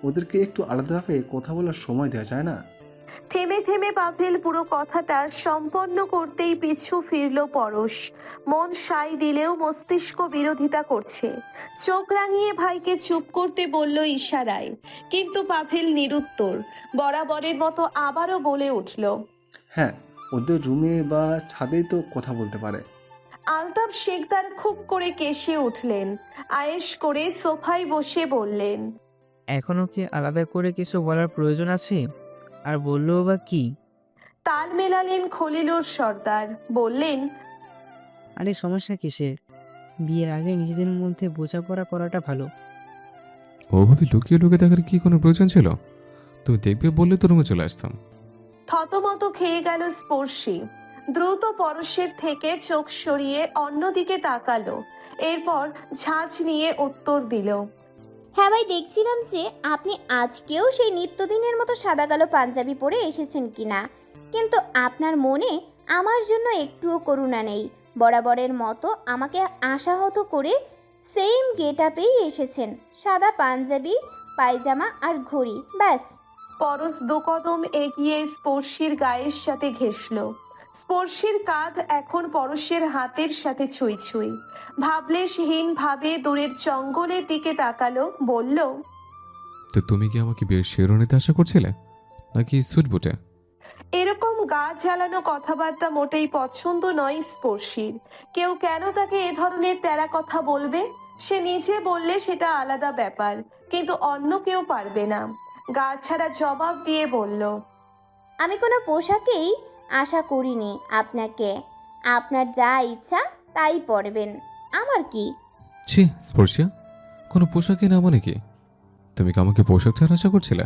S8: ওদেরকে একটু আলাদাভাবে কথা বলার সময় দেওয়া যায় না?
S2: থেমে থেমে পাভেল পুরো কথাটা সম্পন্ন করতেই পিছু ফিরল পরশ। মন সায় দিলেও মস্তিষ্ক বিরোধিতা করছে। চোখ রাঙিয়ে ভাইকে চুপ করতে বলল ইশারায়, কিন্তু পাভেল নিরুত্তর। বরাবরের মতো আবারও বলে উঠল,
S8: হ্যাঁ, ওদের রুমে বা ছাদেই তো কথা বলতে পারে।
S2: আলতাফ শেখদার খুব করে কেশে উঠলেন। আয়েশ করে সোফায় বসে বললেন,
S7: এখনও কি আলাদা করে কিছু বলার প্রয়োজন আছে? আর বললেও বা কি?
S2: তাল মেলালেন খলিলুর সর্দার। বললেন,
S7: আরে সমস্যা কিসের? বিয়ের আগে নিজেদের মধ্যে বোঝাপড়া করাটা ভালো।
S9: ওভাবে লুকিয়ে লুকিয়ে দেখার কি কোনো প্রয়োজন ছিল? তুমি দেখবে বললে তো রুমে চলে আসতাম।
S2: থতমত খেয়ে গেল স্পর্শী। দ্রুত পরশের থেকে চোখ সরিয়ে অন্যদিকে তাকালো। এরপর ঝাঁঝ নিয়ে উত্তর দিল,
S1: হ্যাঁ ভাই, দেখছিলাম যে আপনি আজকেও সেই নিত্যদিনের মতো সাদা কালো পাঞ্জাবি পরে এসেছেন কিনা, কিন্তু আপনার মনে আমার জন্য একটুও করুণা নেই। বরাবরের মতো আমাকে আশাহত করে সেম গেট আপেই এসেছেন, সাদা পাঞ্জাবি, পায়জামা আর ঘড়ি, ব্যাস।
S2: পরশ দু কদম এগিয়ে স্পর্শীর গায়ের সাথে ঘেঁষল। স্পর্শীর কাঁধ এখন পরশের হাতের সাথে ছুঁই ছুঁই। ভাবলেশহীন ভাবে দূরের জঙ্গলের দিকে তাকালো। বলল,
S9: তো তুমি কি আমাকে বিয়ের শেরওয়ানিতে আশা করছিলে, নাকি স্যুট বুটে?
S2: এরকম গা জ্বালানো কথাবার্তা মোটেই পছন্দ নয় স্পর্শীর। কেউ কেন তাকে এ ধরনের তেরা কথা বলবে? সে নিজে বললে সেটা আলাদা ব্যাপার, কিন্তু অন্য কেউ পারবে না। গা ছাড়া জবাব দিয়ে বলল,
S1: আমি কোনো পোশাকেই আশা করিনি আপনাকে। আপনার যা ইচ্ছা তাই পরবেন, আমার কি।
S9: ছি স্পর্শিয়া, কোনো পোশাকে না মানে কি? তুমি কি আমাকে পোশাক ছাড়া আশা করছিলে?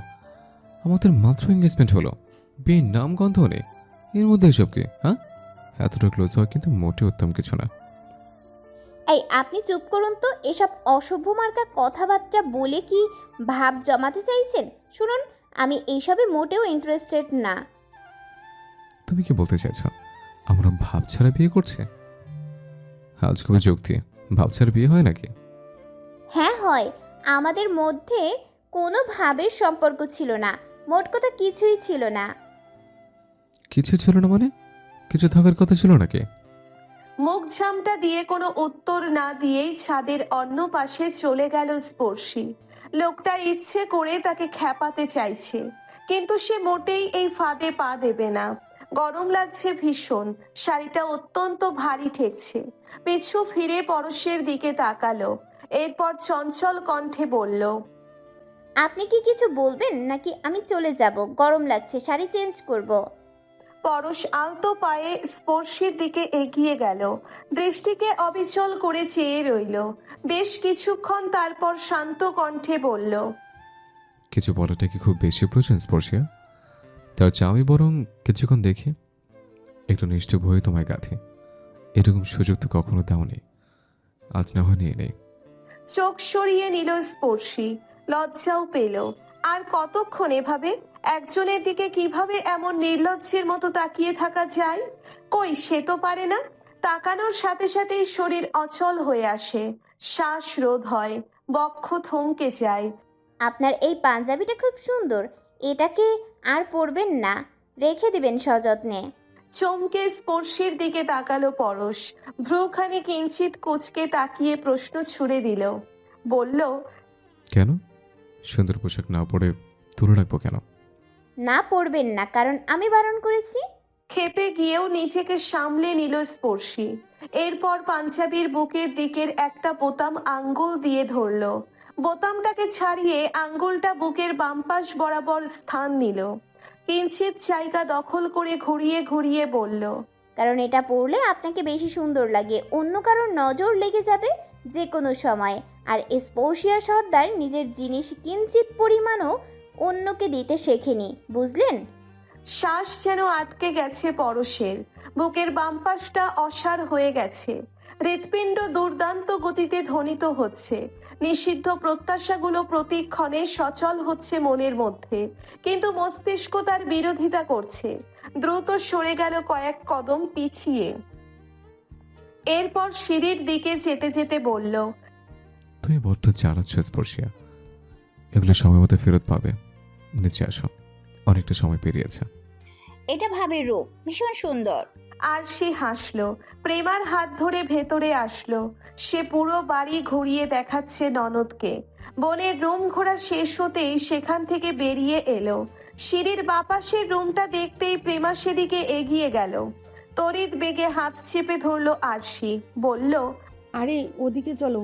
S9: আমাদের মাত্র এঙ্গেজমেন্ট হলো, বিয়ের নাম গন্ধ নেই, এর মধ্যে এসব কি? হ্যাঁ, এতটা ক্লোজ হওয়া কিন্তু মোটে উত্তম কিছু না।
S1: এই আপনি চুপ করুন তো। এসব অসভ্য মার্কা কথাবার্তা বলে কি ভাব জমাতে চাইছেন? শুনুন, আমি এইসবে মোটেও ইন্টারেস্টেড না।
S9: তুমি কি বলতে চাইছো আমরা ভাব ছাড়া বিয়ে করছি? আজ খুবই যুক্তি, ভাব ছাড়া বিয়ে হয় নাকি?
S1: হ্যাঁ হয়, আমাদের মধ্যে কোনো ভাবের সম্পর্ক ছিল না, মোট কথা কিছুই ছিল না।
S9: কিছু ছিল না মানে? কিছু থাকার কথা ছিল নাকি?
S2: মুখ ঝামটা দিয়ে কোনো উত্তর না দিয়েই ছাদের অন্য পাশে চলে গেল স্পর্শী। লোকটা ইচ্ছে করে তাকে খ্যাপাতে চাইছে, কিন্তু সে মোটেই এই ফাঁদে পা দেবে না। গরম লাগছে ভীষণ, শাড়িটা অত্যন্ত ভারী ঠেকছে। পিছু ফিরে পরশের দিকে তাকালো। এরপর চঞ্চল কণ্ঠে বলল,
S1: আপনি কি কিছু বলবেন নাকি আমি চলে যাব? গরম লাগছে, শাড়ি চেঞ্জ করব।
S2: পরশ আলতো পায়ে স্পর্শীর দিকে এগিয়ে গেল। দৃষ্টিকে অবিচল করে চেয়ে রইল বেশ কিছুক্ষণ, তারপর শান্ত কণ্ঠে বলল,
S9: কিছু বলাটা কি খুব বেশি প্রয়োজন স্পর্শিয়া? তার চেয়ে আমি বরং কিছুক্ষণ দেখি, একটু নিষ্ঠুপ হয়ে তোমায় গাঁথি। এরকম সুযোগ তো কখনো দাওনি, আজ না হয় নিয়ে নেই।
S2: চোখ সরিয়ে নিল স্পর্শী। লজ্জাও পেল। আর কতক্ষণ এভাবে একজনের দিকে কিভাবে এমন নির্লজ্জের মতো তাকিয়ে থাকা যায়? কই, সে তো পারে না। তাকানোর সাথে সাথেই শরীর অচল হয়ে আসে, শ্বাস রোধ হয়, বক্ষ থমকে যায়।
S1: আপনার এই পাঞ্জাবিটা খুব সুন্দর, এটাকে আর পরবেন না, রেখে দিবেন সযত্নে।
S2: চমকে স্পর্শীর দিকে তাকালো পরশ। ভ্রুখানি কিঞ্চিত কুচকে তাকিয়ে প্রশ্ন ছুড়ে দিল। বলল,
S9: কেন? সুন্দর পোশাক না পরে তুলে রাখবো কেন?
S1: না পরবেন না, কারণ আমি বারণ করেছি।
S2: ক্ষেপে গিয়েও নিজেকে সামলে নিল স্পর্শী। এরপর পাঞ্জাবির বুকের দিকের একটা বোতাম আঙ্গুল দিয়ে ধরল। বোতামটাকে ছাড়িয়ে আঙ্গুলটা বুকের বাম পাশ বরাবর স্থান নিল। কিঞ্চিত জায়গা দখল করে ঘুরিয়ে ঘুরিয়ে বলল,
S1: কারণ এটা পরলে আপনাকে বেশি সুন্দর লাগে, অন্য কারোর নজর লেগে যাবে যে কোনো সময়। আর স্পর্শিয়া সর্দার নিজের জিনিস কিঞ্চিত পরিমাণও অন্যকে দিতে শেখেনি, বুঝলেন?
S2: শ্বাস যেন আটকে গেছে পরশের। বুকের বাম পাশটা অসাড় হয়ে গেছে। হৃৎপিণ্ড দুর্দান্ত গতিতে ধ্বনিত হচ্ছে। নিষিদ্ধ প্রত্যাশাগুলো প্রতিক্ষণে সচল হচ্ছে মনের মধ্যে, কিন্তু মস্তিষ্ক তার বিরোধিতা করছে। দ্রুত সরে গেল কয়েক কদম পিছিয়ে। এরপর সিঁড়ির দিকে যেতে যেতে বলল,
S9: তুমি বড্ড জ্বালাচ্ছ স্পর্শিয়া, এগুলো সময় মতো ফেরত পাবে। নিচে আসো, অনেকটা সময় পেরিয়েছে।
S1: এটা ভাবের রূপ, ভীষণ সুন্দর।
S2: আর সে হাসলো। প্রেমার হাত ধরে ভেতরে আসলো। সে পুরো বাড়ি ঘুরিয়ে দেখাচ্ছে ননদকে। বোনের রুম ঘোরা শেষ হতেই সেখান থেকে বেরিয়ে এলো। সিঁড়ির বাপাশের রুমটা দেখতেই প্রেমা সেদিকে এগিয়ে গেল। তড়িৎ বেগে হাত চেপে ধরলো আরশি। বলল,
S12: আরে ওদিকে চলো,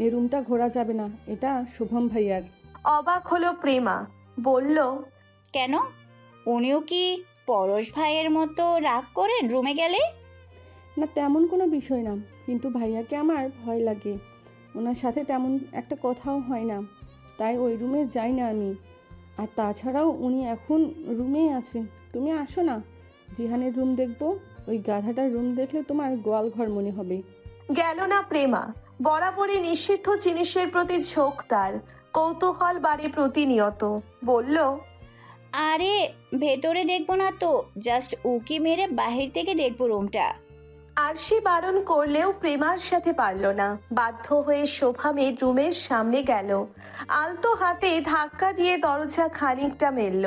S12: এই রুমটা ঘোরা যাবে না, এটা শুভম ভাইয়ার।
S2: অবাক হলো প্রেমা। বলল,
S1: কেন? উনিও কি পরশ ভাইয়ের মতো রাগ করেন রুমে গেলে?
S12: না, তেমন কোনো বিষয় না, কিন্তু ভাইয়াকে আমার ভয় লাগে। ওনার সাথে তেমন একটা কথাও হয় না, তাই ওই রুমে যাই না আমি। আর তাছাড়াও উনি এখন রুমেই আছে। তুমি আসো না, জিহানের রুম দেখবো। ওই গাধাটার রুম দেখলে তোমার গোয়াল ঘর মনে হবে।
S2: গেল না প্রেমা। বরাবরই নিষিদ্ধ জিনিসের প্রতি ঝোঁক তার, কৌতূহল বাড়ে প্রতিনিয়ত। বলল,
S1: আরে ভেতরে দেখবো না তো, জাস্ট উকি মেরে বাহির থেকে দেখবো রুমটা।
S2: আরশি বারণ করলেও প্রেমার সাথে পারল না। বাধ্য হয়ে শোভামের রুমের সামনে গেল। আলতো হাতে ধাক্কা দিয়ে দরজা খানিকটা মেলল।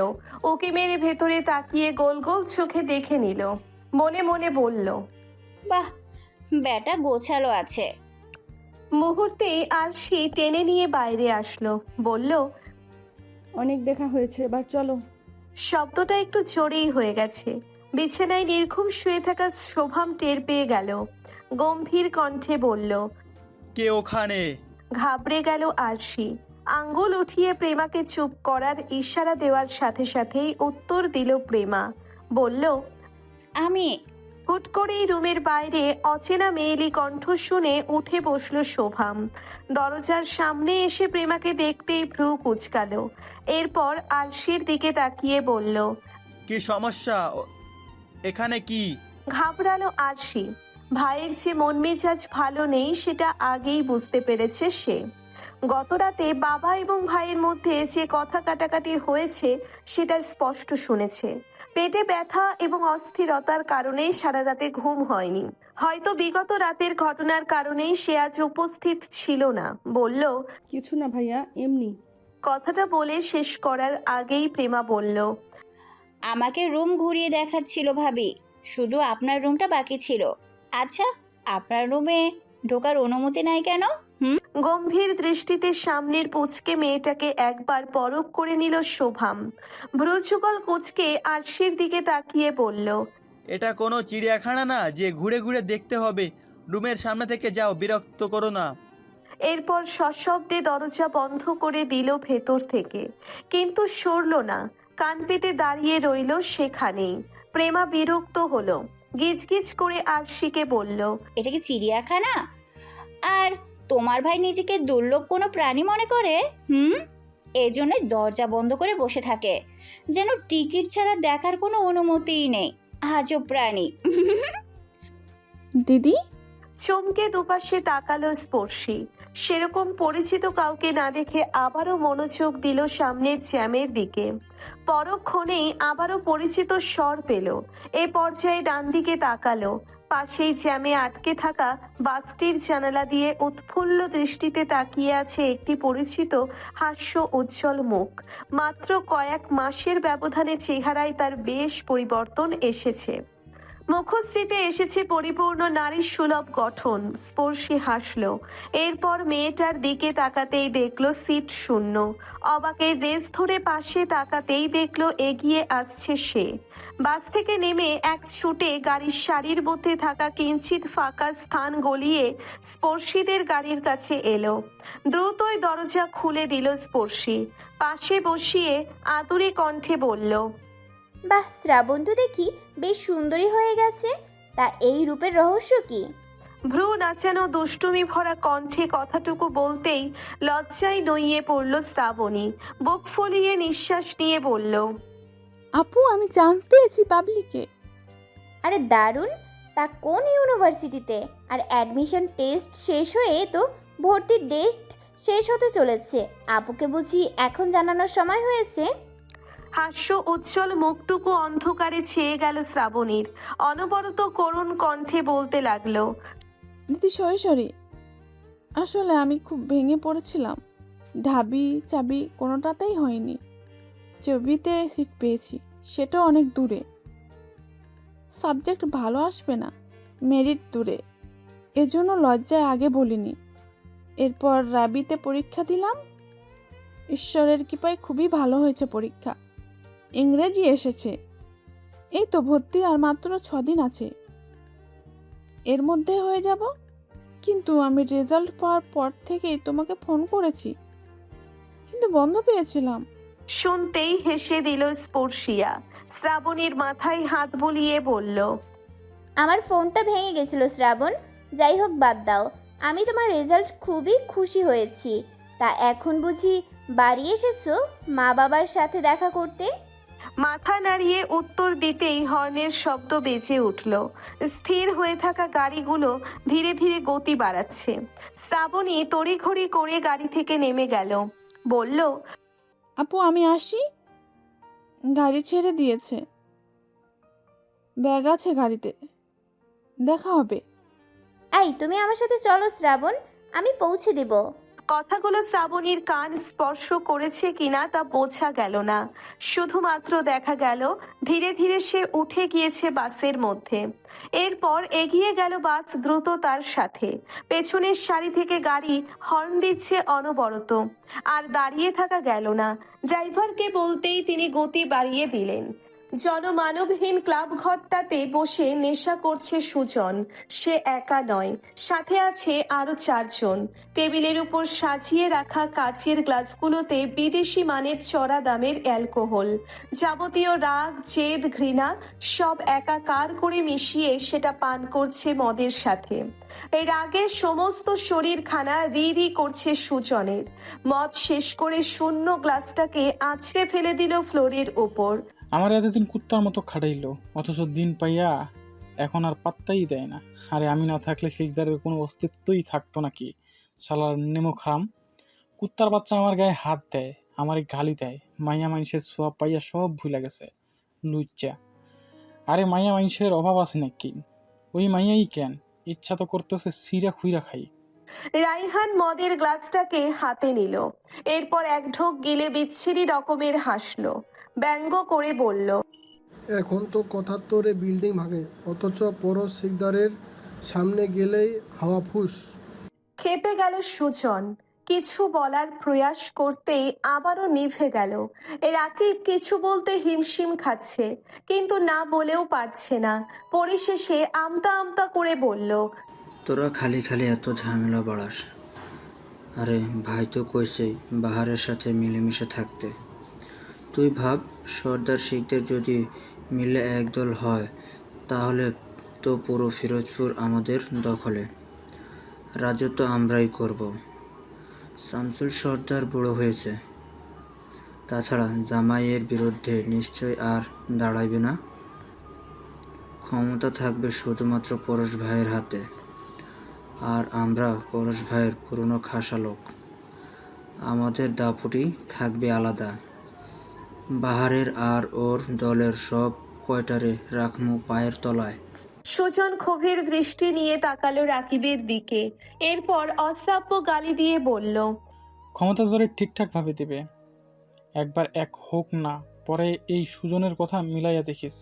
S2: উকি মেরে ভেতরে তাকিয়ে গোল গোল চোখে দেখে নিল। মনে মনে বলল,
S1: বাহ, ব্যাটা গোছালো আছে।
S2: মুহূর্তে আরশি টেনে নিয়ে বাইরে আসলো। বলল,
S12: অনেক দেখা হয়েছে, এবার চলো।
S2: শব্দটা একটু জোরেই হয়ে গেছে। বিছানায় নির্ঘুম শুয়ে থাকা শোভাম টের পেয়ে গেল। গম্ভীর কণ্ঠে বলল,
S5: কে ওখানে?
S2: ঘাবড়ে গেল আরশি। আঙ্গুল উঠিয়ে প্রেমাকে চুপ করার ইশারা দেওয়ার সাথে সাথেই উত্তর দিল প্রেমা। বলল,
S1: আমি।
S2: হুট করেই রুমের বাইরে অচেনা মেয়েলি কণ্ঠ শুনে উঠে বসলো শোভাম। দরজার সামনে এসে প্রেমাকে দেখতেই ভ্রু কুঁচকালো। এরপর আরশির দিকে তাকিয়ে বলল,
S5: কি সমস্যা এখানে? কি
S2: ঘাবড়ালো আরশি। ভাইয়ের যে মন মেজাজ ভালো নেই সেটা আগেই বুঝতে পেরেছে সে। গতরাতে বাবা এবং ভাইয়ের মধ্যে যে কথা কাটাকাটি হয়েছে সেটা স্পষ্ট শুনেছে। পেটে ব্যথা এবং অস্থিরতার কারণেই সারা রাতে ঘুম হয়নি। হয়তো বিগত রাতের ঘটনার কারণেই সে আজ উপস্থিত ছিল না। বলল,
S12: কিছু না ভাইয়া, এমনি।
S2: কথাটা বলে শেষ করার আগেই প্রেমা বলল,
S1: আমাকে রুম ঘুরিয়ে দেখাচ্ছিল ভাবি, শুধু আপনার রুমটা বাকি ছিল। আচ্ছা, আপনার রুমে ঢোকার অনুমতি নাই কেন?
S2: গম্ভীর দৃষ্টিতে সামনের পুচকে মেয়েটাকে একবার পরখ করে নিল শোভাম। ভ্রুযুগল কুচকে আরশির দিকে তাকিয়ে বলল,
S5: এটা কোনো চিড়িয়াখানা না যে ঘুরে ঘুরে দেখতে হবে। রুমের সামনে থেকে যাও, বিরক্ত করো না।
S2: এরপর সশব্দে দরজা বন্ধ করে দিল ভেতর থেকে, কিন্তু সরল না। কান পেতে দাঁড়িয়ে রইল সেখানেই। প্রেমা বিরক্ত হলো। গিজগিজ করে আরশিকে বলল,
S1: এটা কি চিড়িয়াখানা? আর তোমার ভাই নিজেকে দুর্লভ কোনো প্রাণী মনে করে? এই জন্যই দরজা বন্ধ করে বসে থাকে, যেন টিকিট ছাড়া দেখার কোনো অনুমতিই নেই। আজব প্রাণী।
S4: দিদি,
S2: চমকে দুপাশে তাকালো স্পর্শী। সেরকম পরিচিত কাউকে না দেখে আবারও মনোযোগ দিল সামনের জ্যামের দিকে। পরক্ষণেই আবারও পরিচিত স্বর পেল। এ পর্যায়ে ডান দিকে তাকালো। পাশেই জ্যামে আটকে থাকা বাসটির জানালা দিয়ে উৎফুল্ল দৃষ্টিতে তাকিয়ে আছে একটি পরিচিত হাস্য উজ্জ্বল মুখ। মাত্র কয়েক মাসের ব্যবধানে চেহারায় তার বেশ পরিবর্তন এসেছে। মুখশ্রীতে এসেছে পরিপূর্ণ নারী সুলভ গঠন। স্পর্শী হাসল। এরপর মেয়েটার দিকে তাকাতেই দেখলো সিট শূন্য। অবাকের রেস ধরে পাশে তাকাতেই দেখলো এগিয়ে আসছে সে। বাস থেকে নেমে এক ছুটে গাড়ির সারির মধ্যে থাকা কিঞ্চিত ফাঁকা স্থান গলিয়ে স্পর্শীদের গাড়ির কাছে এলো। দ্রুতই দরজা খুলে দিল স্পর্শী। পাশে বসিয়ে আদুরে কণ্ঠে বলল,
S1: বাহ, শ্রাবণ তো দেখি বেশ সুন্দরী হয়ে গেছে। তা এই রূপের রহস্য কি?
S2: ভ্রু নাচানো দুষ্টুমি ভরা কণ্ঠে কথাটুকু বলতেই লজ্জায় নইয়ে পড়ল শ্রাবণী। বুক ফলিয়ে নিঃশ্বাস নিয়ে বলল,
S12: আপু, আমি চান্স পেয়েছি পাবলিকে।
S1: আরে দারুণ! তা কোন ইউনিভার্সিটিতে? আর অ্যাডমিশন টেস্ট শেষ হয়ে তো ভর্তির ডেট শেষ হতে চলেছে। আপুকে বুঝি এখন জানানোর সময় হয়েছে?
S2: হাস্য উজ্জ্বল মুখটুকু অন্ধকারে ছেয়ে গেল শ্রাবণীর। অনবরত করুণ কণ্ঠে বলতে লাগলো,
S12: দিদি সরি, আসলে আমি খুব ভেঙে পড়েছিলাম। ঢাবি চাবি কোনোটাতেই হয়নি। ছবিতে সিট পেয়েছি, সেটা অনেক দূরে। সাবজেক্ট ভালো আসবে না, মেরিট দূরে, এজন্য লজ্জায় আগে বলিনি। এরপর রাবিতে পরীক্ষা দিলাম। ঈশ্বরের কৃপায় খুবই ভালো হয়েছে পরীক্ষা। ইংরেজি এসেছে। এই তো ভর্তি আর মাত্র 6 দিন আছে, এর মধ্যে হয়ে যাব। কিন্তু আমি রেজাল্ট পাওয়ার পর থেকেই তোমাকে ফোন করেছি, কিন্তু বন্ধ পেয়েছিলাম।
S2: শুনতেই হেসে দিল স্পর্শিয়া। শ্রাবণীর মাথায় হাত বুলিয়ে বলল,
S1: আমার ফোনটা ভেঙে গেছিল শ্রাবণ। যাই হোক, বাদ দাও। আমি তোমার রেজাল্ট খুবই খুশি হয়েছি। তা এখন বুঝি বাড়ি এসেছো মা বাবার সাথে দেখা করতে?
S2: মাথা নাড়িয়ে উত্তর দিতেই হর্নের শব্দ বেজে উঠল। স্থির হয়ে থাকা গাড়িগুলো ধীরে ধীরে গতি বাড়াচ্ছে। শ্রাবণী তড়িঘড়ি করে গাড়ি থেকে নেমে গেল। বলল,
S12: আপু, আমি আসি। গাড়ি ছেড়ে দিয়েছে, ব্যাগ আছে গাড়িতে, দেখা হবে।
S1: এই, তুমি আমার সাথে চলো শ্রাবণ, আমি পৌঁছে দেব।
S2: কথাগুলো শ্রাবণীর কান স্পর্শ করেছে কিনা তা বোঝা গেল না। শুধুমাত্র দেখা গেল ধীরে ধীরে সে উঠে গিয়েছে বাসের মধ্যে। এরপর এগিয়ে গেল বাস দ্রুত তার সাথে। পেছনের সারি থেকে গাড়ি হর্ন দিচ্ছে অনবরত। আর দাঁড়িয়ে থাকা গেল না। ড্রাইভারকে বলতেই তিনি গতি বাড়িয়ে দিলেন। জনমানবহীন ক্লাব ঘরটাতে বসে নেশা করছে সুজন। সে একা নয়, সাথে আছে আরো 4 জন। টেবিলের উপর সাজিয়ে রাখা কাচের গ্লাসগুলোতে বিদেশি মানের চড়া দামের অ্যালকোহল। যাবতীয় রাগ, জেদ, ঘৃণা সব একাকার করে মিশিয়ে সেটা পান করছে মদের সাথে। এই রাগের সমস্ত শরীরখানা রি করছে সুজনের। মদ শেষ করে শূন্য গ্লাসটাকে আছড়ে ফেলে দিল ফ্লোরের ওপর।
S13: আমার এতদিন কুত্তার মতো খাটাইলো, অথচ দিন পাইয়া এখন আর পাত্তাই দেয় না। আরে আমি না থাকলে শেষদারের কোনো অস্তিত্বই থাকতো নাকি? শালার নেমো খাম কুত্তার বাচ্চা আমার গায়ে হাত দেয়, আমারই গালি দেয়। মাইয়া মানুষের সোয়াব পাইয়া সব ভুলে গেছে লুচ্চা। আরে মাইয়া মানুষের অভাব আছে নাকি? ওই মাইয়াই কেন ইচ্ছা তো করতেছে সিরা খুইরা খাই।
S2: রাইহান মদের গ্লাসটাকে হাতে নিল। এরপর এক ঢোক গিলে বিচ্ছিরি রকমের হাসলো। ব্যঙ্গ করে বলল,
S14: এখন তো ৭৫-এ বিল্ডিং ভাঙে, অথচ পরশ শিকদারের সামনে গেলেই হাওয়া ফুস।
S2: খেপে গেল সুজন। কিছু বলার প্রয়াস করতেই আবারও নিভে গেল। রাকিব কিছু বলতে হিমশিম খাচ্ছে, কিন্তু না বলেও পারছে না। পরিশেষে আমতা আমতা করে বলল,
S15: তোরা খালি খালি এত ঝামেলা বাড়াস। আরে ভাই তো কইছে বাহারের সাথে মিলেমিশে থাকতে। তুই ভাব, সর্দার শিখদের যদি মিলে একদল হয় তাহলে তো পুরো ফিরোজপুর আমাদের দখলে। রাজত্ব আমরাই করব। শামসুল সর্দার বুড়ো হয়েছে, তাছাড়া জামাইয়ের বিরুদ্ধে নিশ্চয় আর দাঁড়াইবে না। ক্ষমতা থাকবে শুধুমাত্র পরশ ভাইয়ের হাতে। আর আমরা পরশ ভাইয়ের পুরনো খাসা লোক, আমাদের দাপুটি থাকবে আলাদা। বাহারের আর ওর দলের সব কয়টারে রাখমু পায়ের তলায়।
S2: সুজন ক্ষোভের দৃষ্টি নিয়ে তাকালো রাকিবের দিকে, এরপর অশ্রাব্য গালি দিয়ে বলল,
S13: ক্ষমতা ধরে ঠিকঠাকভাবে দেবে, একবার এক হোক না, পরে এই সুজনের কথা মিলাইয়া দেখিস,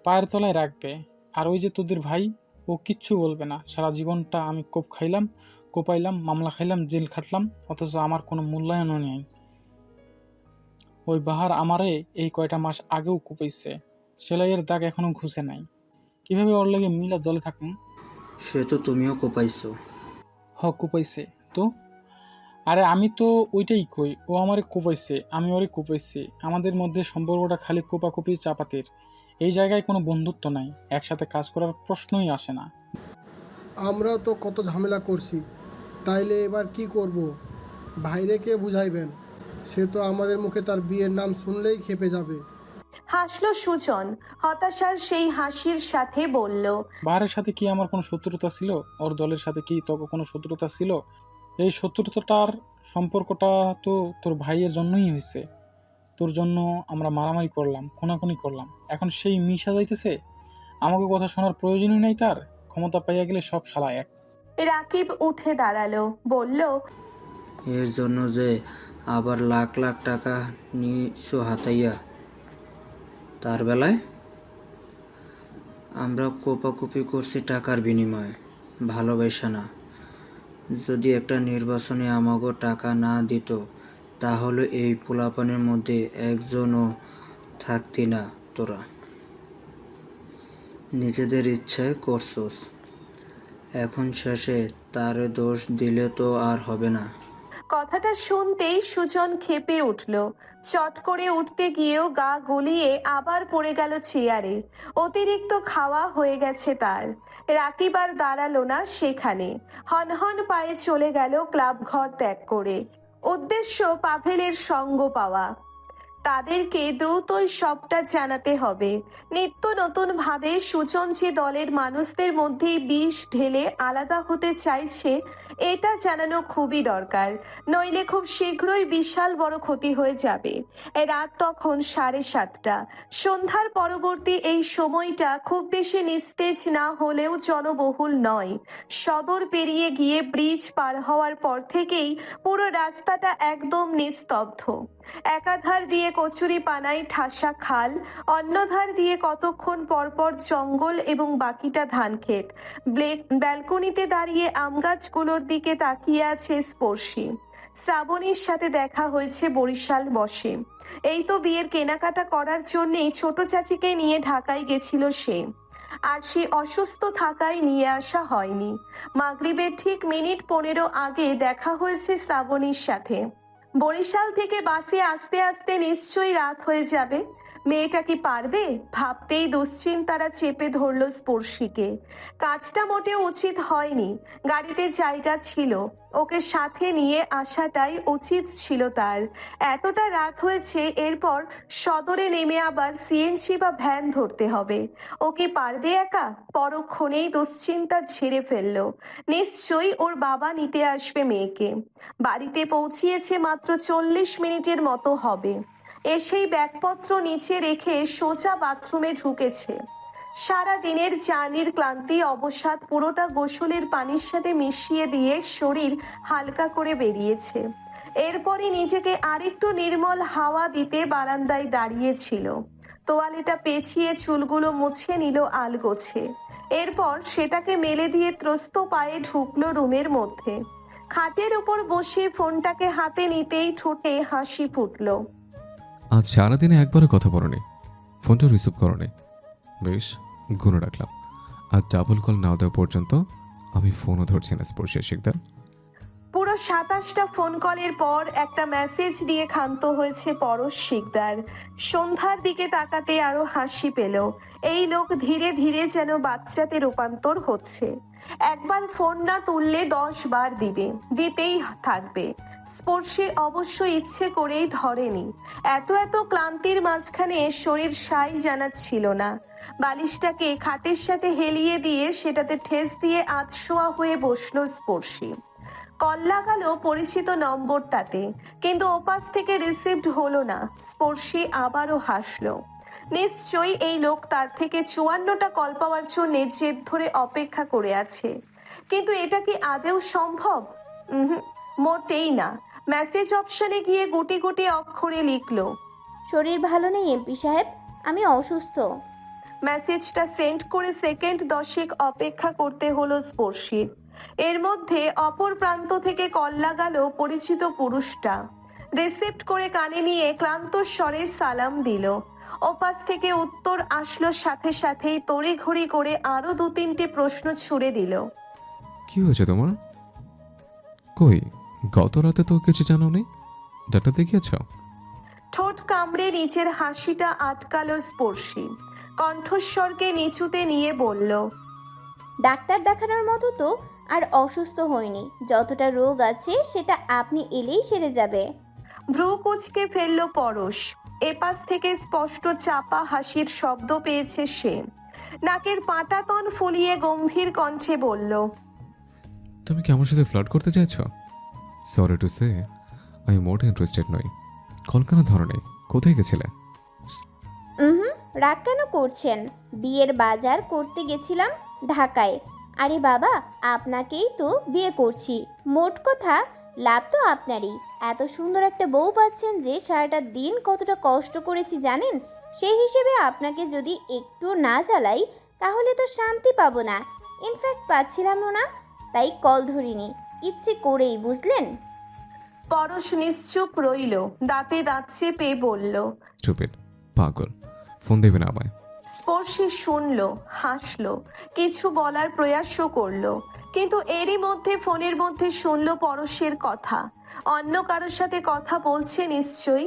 S13: পায়ের তলায় রাখবে। আর ওই যে তোদের ভাই, ও কিচ্ছু বলবে না। সারা জীবনটা আমি কোপ খাইলাম, কোপাইলাম, মামলা খাইলাম, জেল খাটলাম, অথচ আমার কোনো মূল্যায়নও নেই। ওই বাহার আমারে এই কয়টা মাস আগেও কোপাইছে, সেলাইয়ের দাগ এখনো ঘুষে নাই। কিভাবে ওর লেগে মিলা দলে থাকুন?
S15: সে তো তুমিও কোপাইছো।
S13: কোপাইছে তো। আরে আমি তো ওইটাই কই, ও আমারে কোপাইছে, আমি ওরে কোপাইছি। আমাদের মধ্যে সম্পর্কটা খালি কোপাকুপি চাপাতির। এই জায়গায় কোনো বন্ধুত্ব নাই, একসাথে কাজ করার প্রশ্নই আসে না।
S14: আমরা তো কত ঝামেলা করছি, তাইলে এবার কি করব? ভাইরে কে বুঝাইবেন? সে তো আমাদের মুখে তার বিয়ের নাম শুনলেই খেপে যাবে।
S2: হাসলো সুজন, হতাশার সেই হাসির সাথে বলল,
S13: বাহারের সাথে কি আমার কোনো শত্রুতা ছিল? ওর দলের সাথে কি তোর কোনো শত্রুতা ছিল? এই শত্রুতাটার সম্পর্কটা তো তোর ভাইয়ের জন্যই হয়েছে। তোর জন্য আমরা মারামারি করলাম, খুনাখুনি করলাম, এখন সেই মিশা যাইতেছে। আমাকে কথা শোনার প্রয়োজনই নাই তার। ক্ষমতা পাইয়া গেলে সব শালা এক।
S2: রাকিব উঠে দাঁড়ালো, বলল,
S15: এর জন্য যে আবার লাখ লাখ টাকা নিছো হাতাইয়া, তার বেলায় আমরা কোপাকুপি করছি টাকার বিনিময়ে, ভালোবাসা না। যদি একটা নির্বাচনে আমাগো টাকা না দিত, তাহলে এই পোলাপানের মধ্যে একজনও থাকতি না। তোরা নিজেদের ইচ্ছায় করছোস, এখন শেষে তারে দোষ দিলে তো আর হবে না।
S2: কথাটা শুনতেই সুজন ক্ষেপে উঠল। চট করে উঠতে গিয়েও গা গলিয়ে আবার পড়ে গেল চেয়ারে। অতিরিক্ত খাওয়া হয়ে গেছে তার। রাকিব আর দাঁড়ালো না সেখানে, হনহন পায়ে চলে গেল ক্লাব ঘর ত্যাগ করে। উদ্দেশ্য পাভেলের সঙ্গ পাওয়া। তাদেরকে দ্রুতই সবটা জানাতে হবে। নিত্য নতুন ভাবে সুজন যে দলের মানুষদের মধ্যে বিষ ঢেলে আলাদা হতে চাইছে, এটা জানানো খুবই দরকার, নইলে খুব শীঘ্রই বিশাল বড় ক্ষতি হয়ে যাবে। রাত তখন 7:30। সন্ধ্যার পরবর্তী এই সময়টা খুব বেশি নিস্তেজ না হলেও জনবহুল নয়। সদর পেরিয়ে গিয়ে ব্রিজ পার হওয়ার পর থেকেই পুরো রাস্তাটা একদম নিস্তব্ধ। একাধার দিয়ে কচুরি পানায় ঠাসা খাল, অন্য ধার দিয়ে কতক্ষণ পরপর জঙ্গল এবং বাকিটা ধান ক্ষেত। ব্যালকনিতে দাঁড়িয়ে আম গাছগুলোর দিকে তাকিয়ে আছে স্পর্শী। শ্রাবণীর সাথে দেখা হয়েছে বরিশাল বসে। এই তো বিয়ের কেনাকাটা করার জন্যেই ছোট চাচিকে নিয়ে ঢাকায় গেছিল সে, আর সে অসুস্থ থাকায় নিয়ে আসা হয়নি। মাগরিবের ঠিক মিনিট 15 আগে দেখা হয়েছে শ্রাবণীর সাথে। বরিশাল থেকে বাসে আস্তে আস্তে নিশ্চয়ই রাত হয়ে যাবে। মেয়েটা কি পারবে? ভাবতেই দুশ্চিন্তারা চেপে ধরলো স্পর্শীকে। কাজটা মোটেও উচিত হয়নি। গাড়িতে জায়গা ছিল, ওকে সাথে নিয়ে আসাটাই উচিত ছিল তার। এতটা রাত হয়েছে, এরপর সদরে নেমে আবার সিএনজি বা ভ্যান ধরতে হবে। ও কি পারবে একা? পরক্ষণেই দুশ্চিন্তা ঝেড়ে ফেললো। নিশ্চয়ই ওর বাবা নিতে আসবে মেয়েকে। বাড়িতে পৌঁছিয়েছে মাত্র 40 মিনিটের মতো হবে। এসেই ব্যাগপত্র নিচে রেখে সোজা বাথরুমে ঢুকেছে। সারা দিনের জার্নির ক্লান্তি অবসাদ পুরোটা গোসলের পানির সাথে মিশিয়ে দিয়ে শরীর হালকা করে বেরিয়েছে। এরপরই নিজেকে আরেকটু নির্মল হাওয়া দিতে বারান্দায় দাঁড়িয়েছিল। তোয়ালেটা পেঁচিয়ে চুলগুলো মুছে নিল আলগোছে। এরপর সেটাকে মেলে দিয়ে ত্রস্ত পায়ে ঢুকলো রুমের মধ্যে। খাটের উপর বসে ফোনটাকে হাতে নিতেই ঠোঁটে হাসি ফুটলো।
S9: আজ সারাদিনে একবারও কথা বলনি, ফোনটা রিসিভ করনি। বেশ, গুণ রাখলাম। আর ডাবল কল না দেওয়া পর্যন্ত আমি ফোনও ধরছি না স্পর্শী শিকদার।
S2: পুরো 27টা ফোন কলের পর একটা মেসেজ দিয়ে ক্ষান্ত হয়েছে পরশ শিকদার। সন্ধ্যার দিকে তাকাতে আরো হাসি পেল। এই লোক ধীরে ধীরে যেন বাচ্চাতে রূপান্তর হচ্ছে। একবার ফোন না তুললে 10 বার দিবে, দিতেই থাকবে। স্পর্শী অবশ্য ইচ্ছে করেই ধরেনি। এত ক্লান্তির মাঝখানে শরীর সাই জানাচ্ছিল না। বালিশটাকে খাটের সাথে হেলিয়ে দিয়ে সেটাতে ঠেস দিয়ে আধশোয়া হয়ে বসলো স্পর্শী। কল লাগালো পরিচিত নম্বরটাতে, কিন্তু ওপাশ থেকে রিসিভড হলো না। স্পর্শী আবারও হাসলো। নিশ্চয়ই এই লোক তার থেকে 54টা কল পাওয়ার জন্য জেদ ধরে অপেক্ষা করে আছে। কিন্তু এটা কি আদেও সম্ভব? মোটেই না। মেসেজ অপশনে গিয়ে গুটি গুটি অক্ষরে লিখলো,
S1: শরীর ভালো নেই এমপি সাহেব, আমি অসুস্থ।
S2: মেসেজটা সেন্ড করে সেকেন্ড 10 অপেক্ষা করতে হলো স্পর্শীর। এর মধ্যে অপর প্রান্ত থেকে কল লাগালো পরিচিত পুরুষটা। রিসিপ্ট করে কানে নিয়ে ক্লান্ত স্বরে সালাম দিল। ওপাশ থেকে উত্তর আসলো সাথে সাথেই তড়িঘড়ি করে আরো 2-3টে প্রশ্ন ছুড়ে দিল।
S9: কি হয়েছে তোমার? কই, গত রাতে তো কিছু জানাওনি, ডাক্তার দেখিয়েছ?
S2: ঠোঁট কামড়ে নিচের হাসিটা আটকালো স্পর্শী। কণ্ঠস্বরকে নিচুতে নিয়ে বলল,
S1: ডাক্তার দেখানোর মতো তো আর অসুস্থ হয়নি, যতটা রোগ আছে সেটা আপনি এলেই সেরে যাবে।
S2: ভ্রু কুঁচকে ফেলল পরশ। এপাশ থেকে স্পষ্ট চাপা হাসির শব্দ পেয়েছে সে। নাকের পাটাতন ফুলিয়ে গম্ভীর কণ্ঠে বলল,
S9: তুমি কি আমার সাথে ফ্লার্ট করতে চাইছ? সরি টু সে, আমি মোটেও ইন্টারেস্টেড নই। কল কেন ধরো নেই? কোথায় গেছিলে?
S1: রাগ কেন করছেন? বিয়ের বাজার করতে গেছিলাম ঢাকায়। আরে বাবা, আপনাকেই তো বিয়ে করছি। মোট কথা লাভ তো আপনারই। এত সুন্দর একটা বউ পাচ্ছেন যে সারাটা দিন কতটা কষ্ট করেছি জানেন? সেই হিসেবে আপনাকে যদি একটু না জ্বালাই তাহলে তো শান্তি পাবো না। ইনফ্যাক্ট পাচ্ছিলামও না, তাই কল ধরিনি ইচ্ছে করেই, বুঝলেন?
S2: পরশ নিশ্চুপ রইল, দাঁতে দাঁত চেপে বলল,
S9: স্টুপিড, পাগল, ফোন দেবে না আমায়।
S2: স্পর্শী শুনল, হাসলো, কিছু বলার প্রয়াসও করলো, কিন্তু এরই মধ্যে ফোনের মধ্যে শুনল পরশের কথা। অন্য কারোর সাথে কথা বলছে নিশ্চয়ই।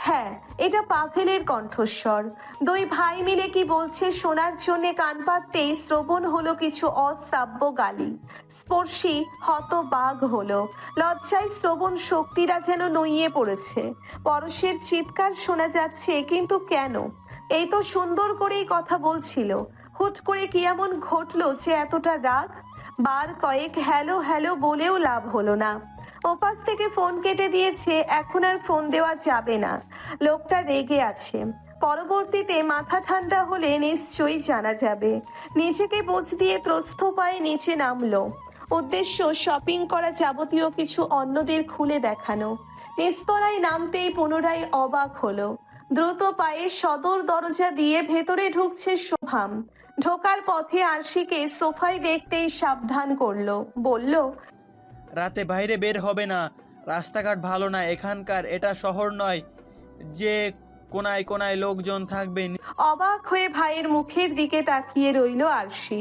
S2: হ্যাঁ, এটা পাভেলের কণ্ঠস্বর। 2 ভাই মিলে কি বলছে শোনার জন্য কান পাততেই শ্রবণ হলো কিছু অশ্রাব্য গালি। স্পর্শী হতবাগ হলো। লজ্জায় শ্রবণ শক্তিরা যেন নুইয়ে পড়েছে। পরশের চিৎকার শোনা যাচ্ছে, কিন্তু কেন? এই তো সুন্দর করেই কথা বলছিল। হুট করে কি এমন ঘটলো যে এতটা রাগ? বার কয়েক হ্যালো হ্যালো বলেও লাভ হলো না। ওপাশ থেকে ফোন কেটে দিয়েছে, এখন আর ফোন দেওয়া যাবে না। লোকটা রেগে আছে। পরবর্তীতে মাথা ঠান্ডা হলে নিশ্চয়ই জানা যাবে। নিজেকে বোঝ দিয়ে ত্রস্ত পায়ে নিচে নামলো। উদ্দেশ্য শপিং করা যাবতীয় কিছু অন্যদের খুলে দেখানো। নিচতলায় নামতেই পুনরায় অবাক হলো। দ্রুত পায়ে সদর দরজা দিয়ে ভেতরে ঢুকছে শোভাম। ঢোকার পথে আরশিকে সোফায় দেখতেই সাবধান করলো, বলল,
S5: রাতে বাইরে বের হবে না, রাস্তাঘাট ভালো না এখানকার, এটা শহর নয় যে কোনায় কোনায় লোকজন থাকবে।
S2: অবাক হয়ে ভাইয়ের মুখের দিকে তাকিয়ে রইল আরশি।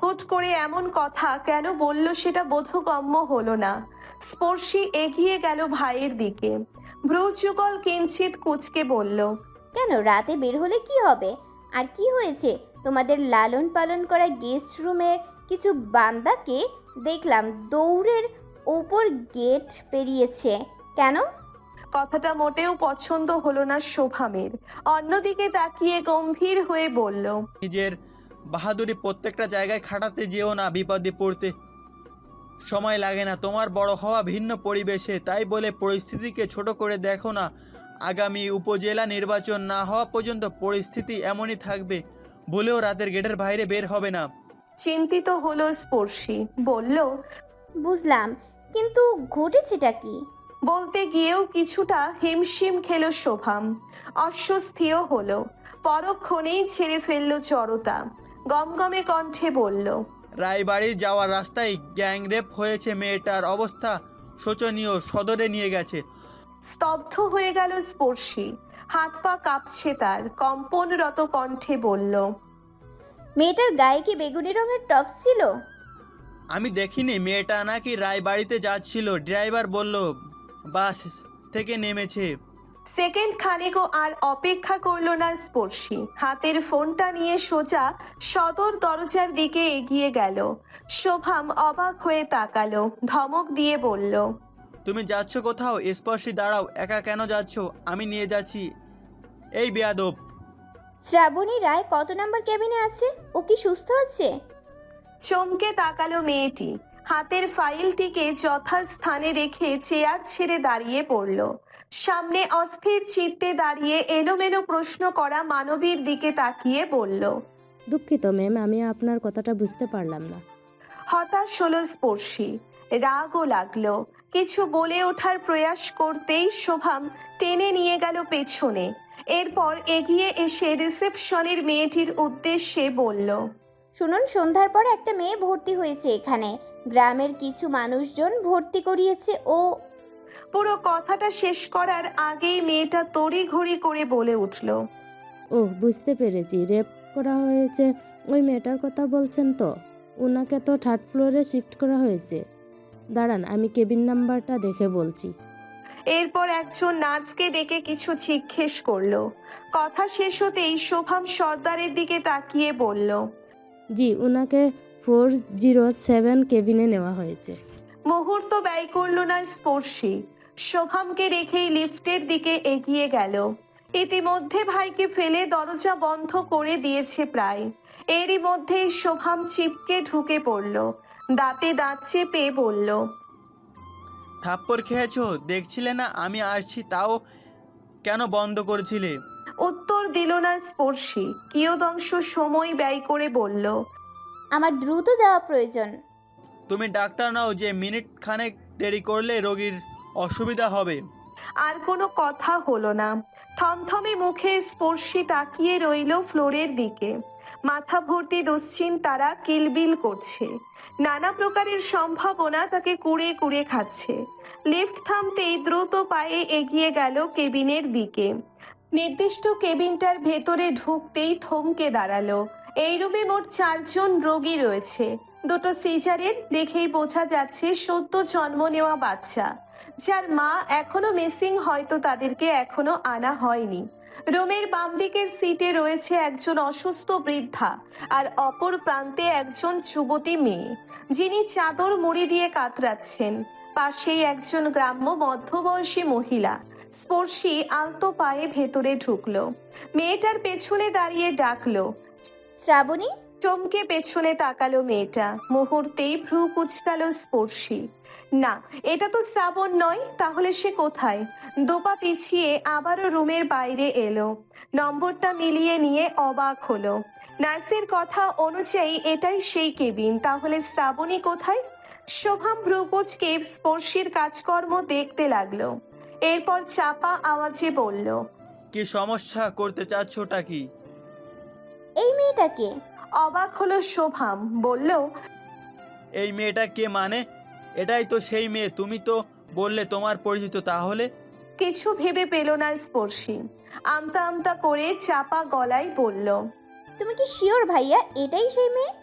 S2: হুট করে এমন কথা কেন বলল সেটা বোধগম্য হলো না। স্পর্শী এগিয়ে গেল ভাইয়ের দিকে। ভ্রুযুগল কিঞ্চিত কুঁচকে বলল,
S1: কেন, রাতে বের হলে কি হবে? আর কি হয়েছে? তোমাদের লালন পালন করা গেস্ট রুমের কিছু বান্দাকে দেখলাম দৌড়ের ওপর গেট পেরিয়েছে, কেন?
S2: কথাটা মোটেও পছন্দ হলো না শোভামের। অন্যদিকে তাকিয়ে গম্ভীর হয়ে বলল,
S5: নিজের বাহাদুরি প্রত্যেকটা জায়গায় খাটাতে যেও না, বিপদে পড়তে সময় লাগে না। তোমার বড় হওয়া ভিন্ন পরিবেশে, তাই বলে পরিস্থিতিকে ছোট করে দেখো না। আগামী উপজেলা নির্বাচন না হওয়া পর্যন্ত পরিস্থিতি এমনই থাকবে। বলেও রাতের গেটের বাইরে বের হবে না।
S2: চিন্তিত হলো স্পর্শী, বলল,
S1: বুঝলাম, কিন্তু ঘটেছেটা কি?
S2: বলতে গিয়েও কিছুটা হিমশিম খেল শোভাম। অস্বস্তিও হলো। পরক্ষণেই ছেড়ে ফেললো জড়তা। গমগমে কণ্ঠে বলল,
S5: রায়বাড়ির যাওয়ার রাস্তায় গ্যাংরেপ হয়েছে, মেয়েটার অবস্থা শোচনীয়, সদরে নিয়ে গেছে।
S2: স্তব্ধ হয়ে গেল স্পর্শী। হাত পা কাঁপছে তার। কম্পনরত কণ্ঠে বলল,
S1: মেয়েটার গায়ে কি বেগুনি রঙের টপস ছিল?
S5: আমি দেখিনি। মেয়েটা নাকি রায়বাড়িতে যাচ্ছিল, ড্রাইভার বলল বাস থেকে নেমেছে।
S2: সেকেন্ড খানেকও আর অপেক্ষা করলো না স্পর্শী। হাতের ফোনটা নিয়ে সোজা সদর দরজার দিকে এগিয়ে গেল। শোভাম অবাক হয়ে তাকালো, ধমক দিয়ে বলল,
S5: তুমি যাচ্ছ কোথাও? স্পর্শী দাঁড়াও, একা কেন যাচ্ছ? আমি নিয়ে যাচ্ছি। এই বেয়াদব!
S1: শ্রাবণী রায় কত নাম্বার কেবিনে আছে? ও কি সুস্থ আছে?
S2: চমকে তাকালো মেয়েটি। হাতের ফাইলটিকে যথাস্থানে রেখে চেয়ার ছেড়ে দাঁড়িয়ে পড়ল। সামনে অস্থির চিত্তে দাঁড়িয়ে এলোমেলো প্রশ্ন করা মানবীর দিকে তাকিয়ে বলল,
S16: দুঃখিত ম্যাম, আমি আপনার কথাটা বুঝতে পারলাম না।
S2: হতাশ হলো স্পর্শী, রাগও লাগলো। কিছু বলে ওঠার প্রয়াস করতেই শোভাম টেনে নিয়ে গেল পেছনে। এরপর এগিয়ে এসে রিসেপশনের মেয়েটির উদ্দেশ্যে বলল,
S1: শুনুন, সন্ধ্যার পর একটা মেয়ে ভর্তি হয়েছে এখানে। গ্রামের কিছু মানুষজন ভর্তি করিয়েছে। ও
S2: পুরো কথাটা শেষ করার আগেই মেয়েটা তড়িঘড়ি করে বলে উঠল,
S16: ও বুঝতে পেরেছি, রেপ করা হয়েছে ওই মেয়েটার কথা বলছেন তো? ওনাকে তো 3rd ফ্লোরে শিফট করা হয়েছে। দাঁড়ান, আমি কেবিন নাম্বারটা দেখে বলছি।
S2: এরপর একজন নার্সকে ডেকে কিছু জিজ্ঞেস করলো। কথা শেষ হতেই শোভাম সর্দারের দিকে তাকিয়ে বলল,
S16: জি, ওনাকে 407 কেবিনে নেওয়া হয়েছে।
S2: মুহূর্ত ব্যয় করলো না স্পর্শী, শোভামকে রেখেই লিফটের দিকে এগিয়ে গেল। ইতিমধ্যে ভাইকে ফেলে দরজা বন্ধ করে দিয়েছে প্রায়। এরই মধ্যেই শোভাম চিপকে ঢুকে পড়ল, দাঁতে দাঁত চেপে বলল,
S5: থাপ্পড় খেয়েছো? দেখছিলে না আমি আসছি, তাও কেন বন্ধ করেছিলে?
S2: উত্তর দিল না স্পর্শী। কিয়দংশ সময় ব্যয় করে বলল,
S1: আমার দ্রুত যাওয়া প্রয়োজন।
S5: তুমি ডাক্তার নাও যে মিনিট খানেক দেরি করলে রোগীর অসুবিধা হবে।
S2: আর কোনো কথা হলো না। থমথমে মুখে স্পর্শী তাকিয়ে রইল ফ্লোরের দিকে। মাথা ভর্তি দুশ্চিন্তারা কিলবিল করছে। নানা প্রকারের সম্ভাবনা তাকে কুড়ে কুড়ে খাচ্ছে। লিফট থামতেই দ্রুত পায়ে এগিয়ে গেল কেবিনের দিকে। নির্দিষ্ট কেবিনটার ভেতরে ঢুকতেই থমকে দাঁড়ালো। এই রুমে মোট 4 জন রোগী রয়েছে। 2টো সিজারের, দেখেই বোঝা যাচ্ছে সদ্য জন্ম নেওয়া বাচ্চা, যার মা এখনো মিসিং, হয়তো তাদেরকে এখনো আনা হয়নি। রুমের বাম দিকের সিটে রয়েছে একজন অসুস্থ বৃদ্ধা, আর অপর প্রান্তে একজন যুবতী মেয়ে, যিনি চাদর মুড়ি দিয়ে কাতরাচ্ছেন। পাশেই একজন গ্রাম্য মধ্যবয়সী মহিলা। স্পর্শী আলতো পায়ে ভেতরে ঢুকলো। মেয়েটার পেছনে দাঁড়িয়ে ডাকলো,
S1: শ্রাবণী।
S2: চমকে পেছনে তাকালো মেয়েটা। মুহূর্তেই ভ্রু কুচকালো স্পর্শী। না, এটা তো শ্রাবণ নয়। তাহলে সে কোথায়? দোপা পিছিয়ে আবারও রুমের বাইরে এলো। নম্বরটা মিলিয়ে নিয়ে অবাক হলো। নার্সের কথা অনুযায়ী এটাই সেই কেবিন। তাহলে শ্রাবণী কোথায়? শোভাম ভ্রু কুচকে স্পর্শীর কাজকর্ম দেখতে লাগলো। এরপর চাপা আওয়াজে বলল,
S5: কি সমস্যা করতে চাচ্ছোটা কি?
S1: এই মেয়েটাকে।
S2: অবাক হলো শোভাম, বলল,
S5: এই মেয়েটা কে মানে? এটাই তো সেই মেয়ে, তুমি তো বললে তোমার পরিচিত। তাহলে?
S2: কিছু ভেবে পেল না স্পর্শী। আমতা আমতা করে চাপা গলায় বলল,
S1: তুমি কি শিওর ভাইয়া এটাই সেই মেয়ে?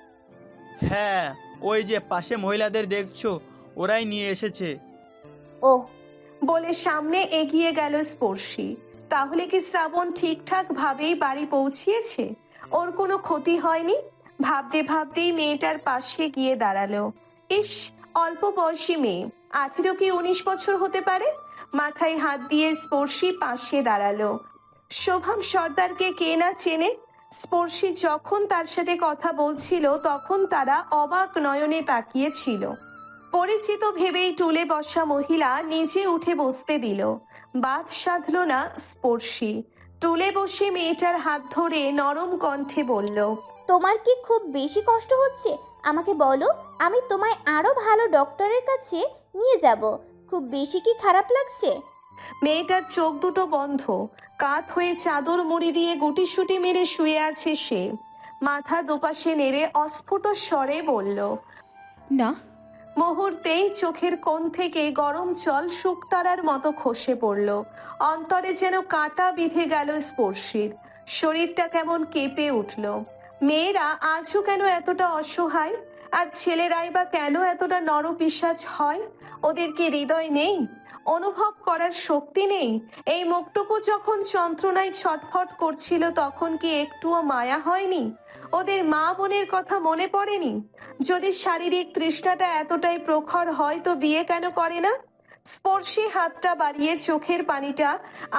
S5: হ্যাঁ, ওই যে পাশে মহিলাদের দেখছো, ওরাই নিয়ে এসেছে।
S1: ওহ,
S2: বলে সামনে এগিয়ে গেল স্পর্শী। তাহলে কি শ্রাবণ ঠিকঠাক ভাবেই বাড়ি পৌঁছিয়েছে? ওর কোনো ক্ষতি হয়নি? ভাবতে ভাবতেই মেয়েটার পাশে গিয়ে দাঁড়ালো। ইস, অল্প বয়সী মেয়ে, 18 কি 19 বছর হতে পারে। মাথায় হাত দিয়ে স্পর্শী পাশে দাঁড়ালো। শোভাম সর্দারকে কে না চেনে? স্পর্শী যখন তার সাথে কথা বলছিল তখন তারা অবাক নয়নে তাকিয়েছিল। পরিচিত ভেবেই টুলে বসা মহিলা নিজে উঠে বসতে দিল। বাদ সাধল না স্পর্শী। টুলে বসে মেয়েটার হাত ধরে নরম কণ্ঠে বলল,
S1: তোমার কি খুব বেশি কষ্ট হচ্ছে? আমাকে বলো, আমি তোমায় আরো ভালো ডক্টরের কাছে নিয়ে যাব। খুব বেশি কি খারাপ লাগছে?
S2: মেয়েটার চোখ দুটো বন্ধ, কাত হয়ে চাদর মুড়ি দিয়ে গুটিসুটি মেরে শুয়ে আছে সে। মাথা দুপাশে নেড়ে অস্ফুট স্বরে বলল,
S12: না।
S2: মুহূর্তেই চোখের কোণ থেকে গরম জল শুকতারার মতো খসে পড়ল। অন্তরে যেন কাঁটা বিঁধে গেল স্পর্শীর। শরীরটা কেমন কেঁপে উঠল। মেয়েরা আজও কেন এতটা অসহায়? আর ছেলেরাই বা কেন এতটা নরপিশাচ হয়? ওদের কি হৃদয় নেই? অনুভব করার শক্তি নেই? এই মুখটুকু যখন যন্ত্রণায় ছটফট করছিল তখন কি একটুও মায়া হয়নি? ওদের মা বোনের কথা মনে পড়েনি? যদি শারীরিক তৃষ্ণাটা এতটাই প্রখর হয় তো বিয়ে কেন করে না? স্পর্শী হাতটা বাড়িয়ে চোখের পানিটা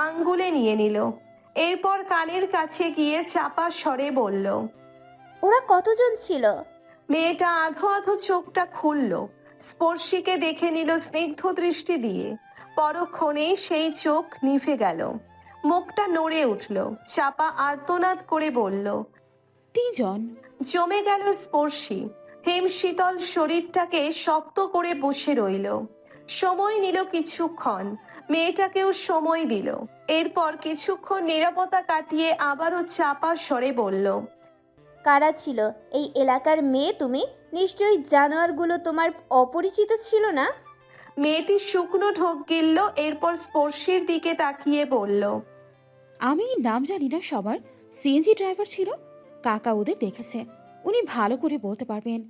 S2: আঙ্গুলে নিয়ে নিল। এরপর কানের কাছে গিয়ে চাপা স্বরে বলল,
S1: ওরা কতজন ছিল?
S2: মেয়েটা আধো আধো চোখটা খুলল। স্পর্শীকে দেখে নিল স্নিগ্ধ দৃষ্টি দিয়ে। পরক্ষণেই সেই চোখ নিভে গেল, মুখটা নড়ে উঠল। চাপা আর্তনাদ করে বলল,
S17: তিনজন।
S2: জমে গেল স্পর্শী। হিম শীতল শরীরটাকে শক্ত করে বসে রইল। সময় নিল কিছুক্ষণ, মেয়েটাকেও সময় দিল। এরপর কিছুক্ষণ নীরবতা কাটিয়ে আবারও চাপা স্বরে বলল,
S1: কারা ছিল এই এলাকার মেয়ে তুমি? নিশ্চয়ই জানোয়ারগুলো তোমার অপরিচিত ছিল না?
S2: মেয়েটি শুকনো ঢোক গিলল, এরপর স্পর্শীর দিকে তাকিয়ে বলল,
S17: আমি নাম জানি না সবার। সিএনজি ড্রাইভার ছিল, কাকা ওদের দেখেছে, উনি ভালো করে বলতে পারবেন।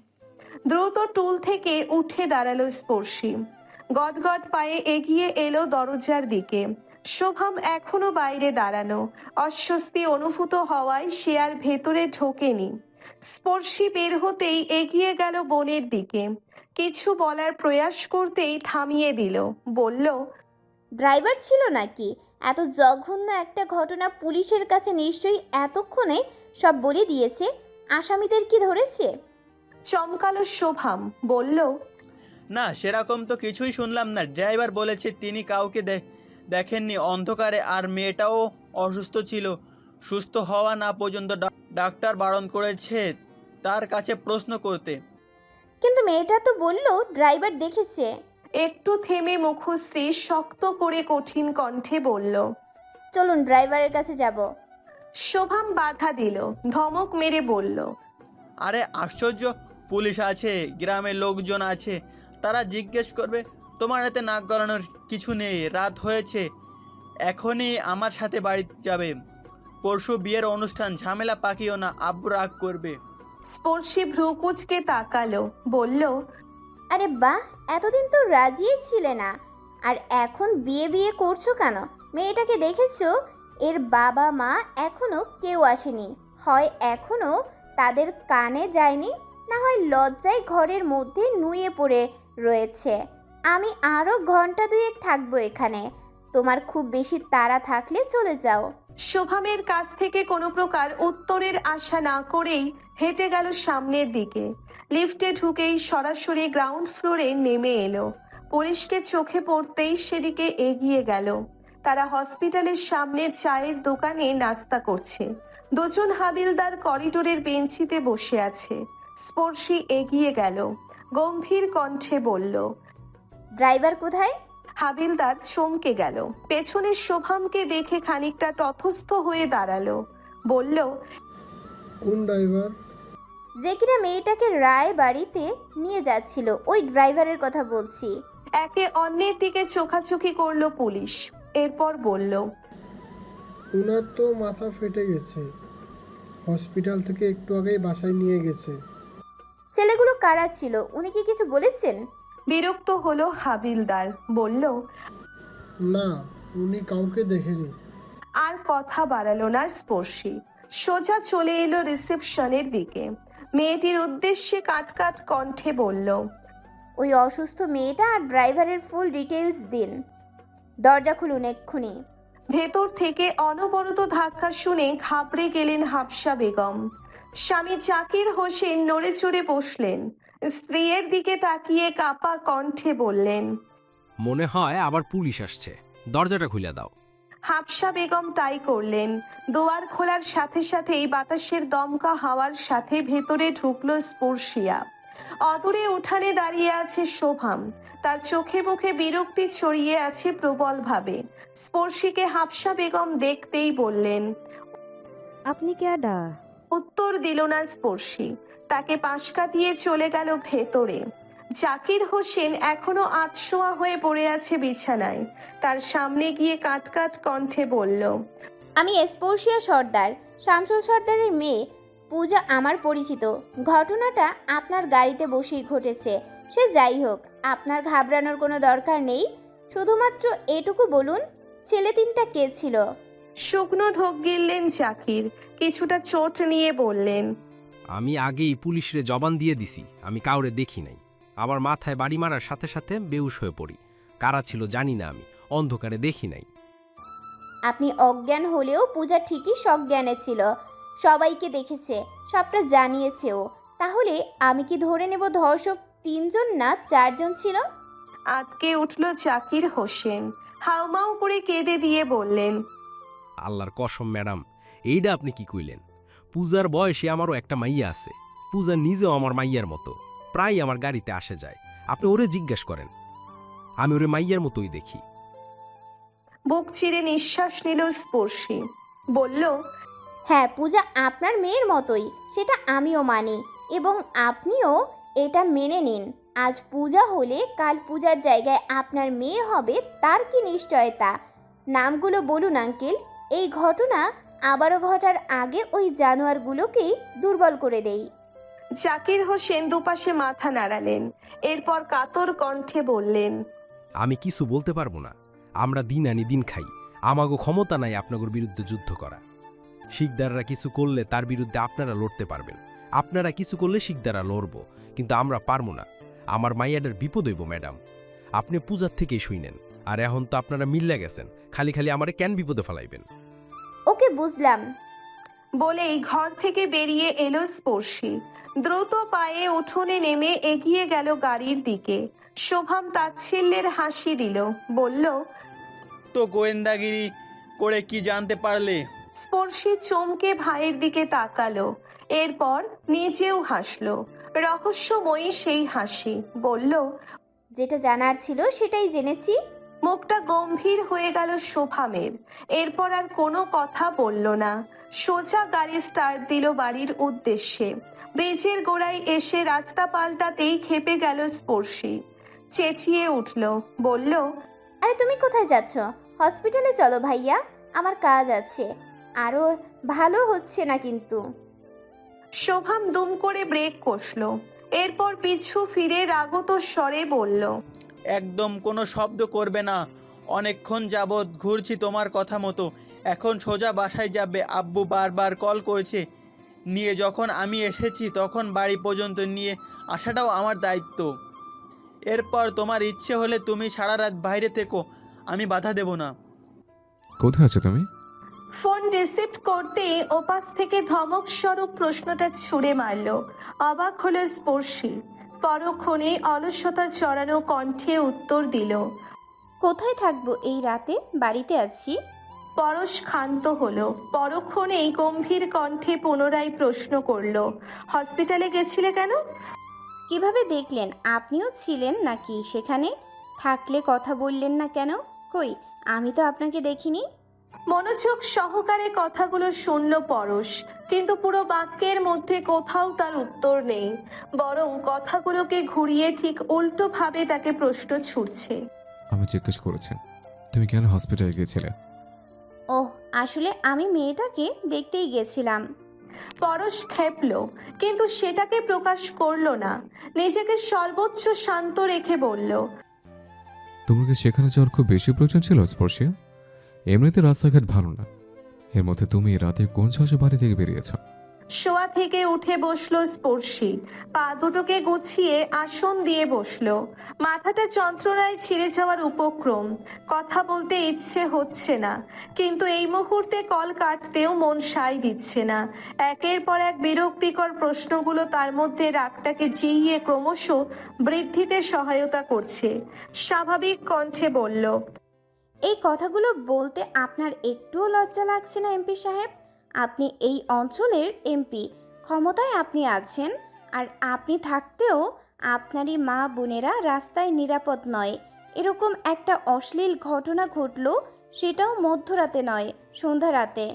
S2: দ্রুত টুল থেকে উঠে দাঁড়ালো স্পর্শী। গটগট পায়ে এগিয়ে এলো দরজার দিকে। শোভাম এখনো বাইরে দাঁড়ানো। অস্বস্তি অনুভূত হওয়ায় সে আর ভেতরে ঢোকেনি। স্পর্শী বের হতেই এগিয়ে গেল বোনের দিকে। কিছু বলার প্রয়াস করতেই থামিয়ে দিল, বলল,
S1: ড্রাইভার ছিল নাকি? এত জঘন্য একটা ঘটনা পুলিশের কাছে নিশ্চয়ই এতক্ষণে সব বলে দিয়েছে। আসামিদের কি ধরেছে?
S2: চমকালো শোভাম, বলল,
S5: না, সেরকম তো কিছুই শুনলাম না। ড্রাইভার বলেছে তিনি কাউকে দেখেননি অন্ধকারে, আর মেয়েটাও অসুস্থ ছিল। সুস্থ হওয়া না পর্যন্ত ডাক্তার বারণ করেছে তার কাছে প্রশ্ন করতে।
S1: কিন্তু মেয়েটা তো বলল ড্রাইভার দেখেছে।
S2: একটু থেমে মুখশ্রী শক্ত করে কঠিন কণ্ঠে বলল,
S1: চলুন ড্রাইভারের কাছে যাব।
S2: শোভাম বাধা দিল, ধমক মেরে বলল,
S5: আরে আশ্চর্য, পুলিশ আছে, গ্রামের লোকজন আছে, তারা জিজ্ঞেস করবে। তোমার এতে নাক গলানোর কিছু নেই। রাত হয়েছে, এখনই আমার সাথে বাড়ি যাবে। পরশু বিয়ের অনুষ্ঠান, ঝামেলা পাকিও না, আব্বু রাগ করবে।
S2: স্পর্শী ভ্রু কুঁচকে তাকালো, বলল,
S1: আরে বাহ, এতদিন তো রাজিই ছিলে না, আর এখন বিয়ে বিয়ে করছো কেন? মেয়েটাকে দেখেছো? এর বাবা মা এখনো কেউ আসেনি। হয় এখনো তাদের কানে যায়নি, না হয় লজ্জায় ঘরের মধ্যে নুয়ে পড়ে রয়েছে। আমি আরও ঘন্টা দুয়েক থাকবো এখানে। তোমার খুব বেশি তাড়া থাকলে চলে যাও।
S2: শোভামের কাছ থেকে কোনো প্রকার উত্তরের আশা না করেই হেঁটে গেল সামনের দিকে। লিফটে ঢুকেই সরাসরি গ্রাউন্ড ফ্লোরে নেমে এলো। পুলিশকে চোখে পড়তেই সেদিকে এগিয়ে গেল। তারা হসপিটালের সামনের চায়ের দোকানে নাস্তা করছে। দুজন হাবিলদার করিডোরের বেঞ্চিতে বসে আছে। স্পর্শী এগিয়ে গেল, গম্ভীর কণ্ঠে বলল,
S1: ড্রাইভার কোথায়?
S2: হাবিলদার চমকে গেল। পেছনে শোভামকে দেখে খানিকটা তথস্থ হয়ে দাঁড়ালো, বলল,
S14: কোন ড্রাইভার?
S1: যে কিনা মেয়েটাকে রায় বাড়িতে নিয়ে যাচ্ছিল, ওই ড্রাইভারের কথা বলছি।
S2: একে অন্যের দিকে চোখাচোখি করলো পুলিশ। এরপর বলল,
S14: ওনার তো মাথা ফেটে গেছে, হসপিটাল থেকে একটু আগেই বাসায় নিয়ে গেছে।
S1: ছেলেগুলো কারা ছিল? উনি কি কিছু বলেছেন?
S2: বিরক্ত হলো হাবিলদার, বলল,
S14: না, উনি কাউকে দেখেনি।
S2: আর কথা বাড়ালো না স্পর্শী। সোজা চলে এলো রিসেপশনের দিকে। মেয়েটির উদ্দেশ্যে কাটকাট কণ্ঠে বলল,
S1: ওই অসুস্থ মেয়েটা আর ড্রাইভারের ফুল ডিটেলস দিন। দরজা খুলুন এক্ষুনি।
S2: ভেতর থেকে অনবরত ধাক্কা শুনে ঘাবড়ে গেলেন হাফসা বেগম। স্বামী জাকির হোসেন নড়ে চড়ে বসলেন। স্ত্রীর দিকে তাকিয়ে কাপা কণ্ঠে বললেন,
S18: মনে হয় আবার পুলিশ আসছে, দরজাটা খুলে দাও।
S2: হাফসা বেগম তাই করলেন। দুয়ার খোলার সাথে সাথেই বাতাসের দমকা হাওয়ার সাথে ভেতরে ঢুকলো স্পর্শিয়া। অদূরে উঠানে দাঁড়িয়ে আছে শোভাম। তার চোখে মুখে বিরক্তি ছড়িয়ে আছে প্রবলভাবে। স্পর্শীকে হাফসা বেগম দেখতেই বললেন,
S16: আপনি কেডা?
S2: উত্তর দিল না স্পর্শী। তাকে পাশ কাটিয়ে চলে গেল ভেতরে। জাকির হোসেন এখনো আতশোয়া হয়ে পড়ে আছে বিছানায়। তার সামনে গিয়ে কাটকাট কণ্ঠে বলল,
S1: আমি স্পর্শিয়া সর্দার, শামসুল সর্দারের মেয়ে। পূজা আমার পরিচিত। ঘটনাটা আপনার গাড়িতে বসেই ঘটেছে। সে যাই হোক, আপনার ঘাবড়ানোর কোনো দরকার নেই। শুধুমাত্র এটুকু বলুন, ছেলে তিনটা কে ছিল?
S2: শুকনো ঢোক গিললেন জাকির। কিছুটা চোট নিয়ে বললেন,
S18: আমি আগেই পুলিশরে জবান দিয়ে দিছি, আমি কাউরে দেখি নাই। আমার মাথায় বাড়ি মারার সাথে সাথে বেহুশ হয়ে পড়ি। কারা ছিল জানি না, আমি অন্ধকারে দেখি নাই।
S1: আপনি অজ্ঞান হলেও পূজা ঠিকই সজ্ঞানে ছিল। সবাইকে দেখেছে, সবটা জানিয়েছেও। তাহলে আমি কি ধরে নেব ধর্ষক তিনজন না চারজন ছিল?
S2: আঁতকে উঠল জাকির হোসেন। হাউমাউ করে কেঁদে দিয়ে বললেন,
S18: আল্লাহর কসম ম্যাডাম, এইটা আপনি কি কইলেন? পূজার বয়সে আমারও একটা মাইয়া আছে। পূজা নিজেও আমার মাইয়ার মতো, প্রায় আমার গাড়িতে আসে যায়। আপনি ওরে জিজ্ঞেস করেন, আমি ওরে মাইয়ার মতোই দেখি।
S2: বুক চিরে নিঃশ্বাস নিল স্পর্শী। বলল,
S1: হ্যাঁ, পূজা আপনার মেয়ের মতোই, সেটা আমিও মানি এবং আপনিও এটা মেনে নিন। আজ পূজা হলে কাল পূজার জায়গায় আপনার মেয়ে হবে, তার কি নিশ্চয়তা? নামগুলো বলুন আঙ্কেল। এই ঘটনা আবারও ঘটার আগে ওই জানোয়ারগুলোকেই দুর্বল করে দেই।
S2: জাকির হোসেন দুপাশে মাথা নাড়ালেন, এরপর কাতর কণ্ঠে বললেন,
S18: আমি কিছু বলতে পারবো না। আমরা দিন আনি দিন খাই, আমাগো ক্ষমতা নাই আপনাদের বিরুদ্ধে যুদ্ধ করা। শিকদাররা কিছু করলে তার বিরুদ্ধে আপনারা লড়তে পারবেন, আপনারা কিছু করলে শিকদাররা লড়ব, কিন্তু আমরা পারবো না। আমার মাইয়াডার বিপদ হইব ম্যাডাম, আপনি পূজার থেকেই শুইনেন। আর এখন তো আপনারা মিল্লা গেছেন, খালি খালি আমারে কেন বিপদে ফেলাইবেন?
S1: ওকে, বুঝলাম।
S2: বলেই ঘর থেকে বেরিয়ে এলো স্পর্শী। দ্রুত পায়ে উঠোনে নেমে এগিয়ে গেল গাড়ির দিকে। শোভাম তাচ্ছিল্যের হাসি দিল, বলল,
S5: তো গোয়েন্দাগিরি করে কি জানতে পারলে?
S2: স্পর্শী চমকে ভাইয়ের দিকে তাকালো, এরপর নিজেও হাসলো। রহস্যময়ী সেই হাসি। বলল,
S1: যেটা জানার ছিল সেটাই জেনেছি।
S2: মুখটা গম্ভীর হয়ে গেল শোভামের। এরপর আর কোনো কথা বলল না, সোজা গাড়ি স্টার্ট দিল বাড়ির উদ্দেশ্যে। ব্রিজের গোড়ায় এসে রাস্তা পাল্টাতেই খেপে গেল স্পর্শী। চেঁচিয়ে উঠল, বলল,
S1: আরে তুমি কোথায় যাচ্ছ? হসপিটালে চলো ভাইয়া, আমার কাজ আছে। আরও ভালো হচ্ছে না কিন্তু।
S2: শোভাম দুম করে ব্রেক কষল, এরপর পিছু ফিরে রাগত স্বরে বলল,
S5: একদম কোনো শব্দ করবে না। অনেকক্ষণ যাবৎ ঘুরছি তোমার কথা মতো। এখন সোজা বাসায় যাবে। আব্বু বারবার কল করেছে নিয়ে, যখন আমি এসেছি তখন বাড়ি পর্যন্ত নিয়ে আসাটাও আমার দায়িত্ব। এরপর তোমার ইচ্ছে হলে তুমি সারা রাত বাইরে থেকো, আমি বাধা দেব না।
S9: কোথায় আছো তুমি?
S2: ফোন রিসিভ করতে ওপাশ থেকে ধমক স্বরূপ প্রশ্নটা ছুঁড়ে মারল। অবাক হলো স্পর্শী। পরক্ষণে অলসতা চড়ানো কণ্ঠে উত্তর দিল,
S1: কোথায় থাকবো এই রাতে? বাড়িতে আছি।
S2: পরশ ক্ষান্ত হলো। পরক্ষণেই গম্ভীর কণ্ঠে পুনরায় প্রশ্ন করল, হসপিটালে গেছিলে কেন?
S1: কিভাবে দেখলেন? আপনিও ছিলেন নাকি সেখানে? থাকলে কথা বললেন না কেন? কই, আমি তো আপনাকে দেখিনি।
S2: মনোযোগ সহকারে কথাগুলো শুনল পরশ, কিন্তু পুরো বাক্যের মধ্যে কোথাও তার উত্তর নেই, বরং কথাগুলোকে ঘুরিয়ে ঠিক উল্টো ভাবে তাকে প্রশ্ন ছুড়ছে।
S9: আমি জিজ্ঞেস করেছি তুমি কেন হসপিটালে গিয়েছিলে?
S1: ওহ, আসলে আমি মেয়েটাকে দেখতেই গেছিলাম।
S2: পরশ খেপল, কিন্তু সেটাকে প্রকাশ করলো না। নিজেকে সর্বোচ্চ শান্ত রেখে বলল,
S9: তোমার কি সেখানে যাওয়ার খুব বেশি প্রয়োজন ছিল স্পর্শিয়া? এমনিতে রাস্তাঘাট ভালো না, এর মধ্যে তুমি রাতে কোন সাহসে বাড়ি থেকে বেরিয়েছ?
S2: শোয়া থেকে উঠে বসলো স্পর্শী। পা দুটোকে গুছিয়ে আসন দিয়ে বসলো। মাথাটা যন্ত্রণায় ছিঁড়ে যাওয়ার উপক্রম। কথা বলতে ইচ্ছে হচ্ছে না, কিন্তু এই মুহূর্তে কল কাটতেও মন সায় দিচ্ছে না। একের পর এক বিরক্তিকর প্রশ্নগুলো তার মধ্যে রাগটাকে জিইয়ে ক্রমশ বৃদ্ধিতে সহায়তা করছে। স্বাভাবিক কণ্ঠে বলল,
S1: এই কথাগুলো বলতে আপনার একটুও লজ্জা লাগছে না এমপি সাহেব? আপনি এই অঞ্চলের এমপি, ক্ষমতায় আপনি আছেন, আর আপনি থাকতেও আপনারই মা বোনেরা রাস্তায় নিরাপদ নয়। এরকম একটা অশ্লীল ঘটনা ঘটলো, সেটাও মধ্যরাতে নয়, সন্ধ্যা রাতে।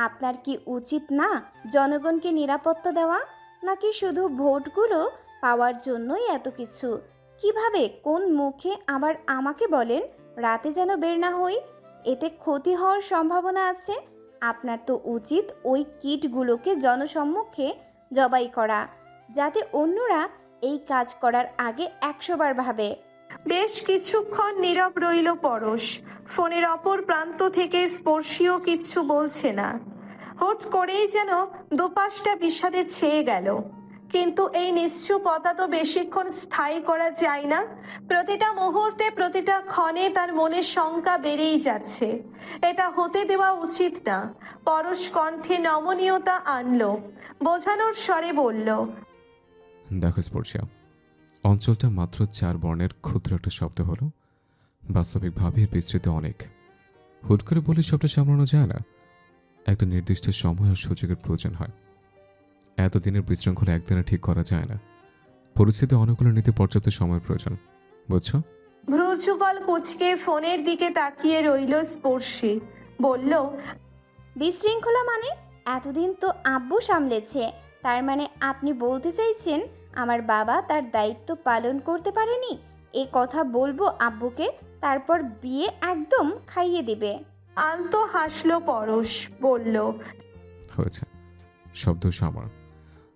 S1: আপনার কি উচিত না জনগণকে নিরাপত্তা দেওয়া? নাকি শুধু ভোটগুলো পাওয়ার জন্যই এত কিছু? কিভাবে, কোন মুখে আবার আমাকে বলেন রাতে যেন বের না হই? এতে ক্ষতি হওয়ার সম্ভাবনা আছে। আপনার তো উচিত ওই কিটগুলোকে জনসম্মুখে জবাই করা, যাতে অন্যরা এই কাজ করার আগে 100 বার ভাবে।
S2: বেশ কিছুক্ষণ নীরব রইল পরশ। ফোনের অপর প্রান্ত থেকে স্পর্শীও কিচ্ছু বলছে না। হুট করেই যেন দুপাশটা বিষাদে ছেয়ে গেল। কিন্তু এই নিশ্চুপতা তো বেশিক্ষণ স্থায়ী করা যায় না। প্রতিটা মুহূর্তে, প্রতিটা ক্ষণে তার মনে শঙ্কা বেড়েই যাচ্ছে। এটা হতে দেওয়া উচিত না। পরশ কণ্ঠে নমনীয়তা আনলো, বোঝানোর স্বরে বলল,
S9: দেখো স্পর্শিয়া, অঞ্চলটা মাত্র 4 বর্ণের ক্ষুদ্র একটা শব্দ হলো বাস্তবিকভাবে এর বিস্তৃত অনেক। হুট করে বলে সবটা সামলানো যায় না, একটা নির্দিষ্ট সময় আর সুযোগের প্রয়োজন হয়। এতদিনের বিশৃঙ্খলা একদিনে ঠিক করা যায় না, পরিস্থিতি অনুকূলে নিতে পর্যাপ্ত সময়ের প্রয়োজন, বুঝছো?
S2: ভ্রুযুগল কুচকে ফোনের দিকে তাকিয়ে রইল স্পর্শী। বলল,
S1: বিশৃঙ্খলা মানে? এতদিন তো আব্বু সামলেছে, তার মানে আপনি বলতে চাইছেন আমার বাবা তার দায়িত্ব পালন করতে পারেনি? এ কথা বলবো আব্বুকে, তারপর বিয়ে একদম খাইয়ে দিবে।
S2: আন্ত হাসল পরশ, বলল,
S9: হয়েছে, শব্দ আমার।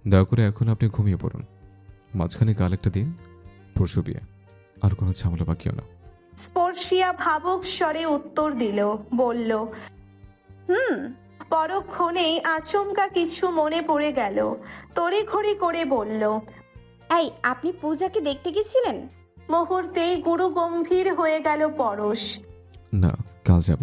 S9: দয়া করে এখন আপনি ঘুমিয়ে পড়ুন, মাঝখানে কাল একটা দিন, পরশু বিয়ে, আর কোনো ঝামেলা বাকিও না।
S2: স্পর্শিয়া ভাবুক স্বরে উত্তর দিল, বলল, পরক্ষণেই আচমকা কিছু মনে পড়ে গেল। তড়িঘড়ি করে বলল,
S1: এই আপনি পূজাকে দেখতে গেছিলেন?
S2: মুহূর্তেই গুরু গম্ভীর হয়ে গেল পরশ।
S9: না, কাল যাব।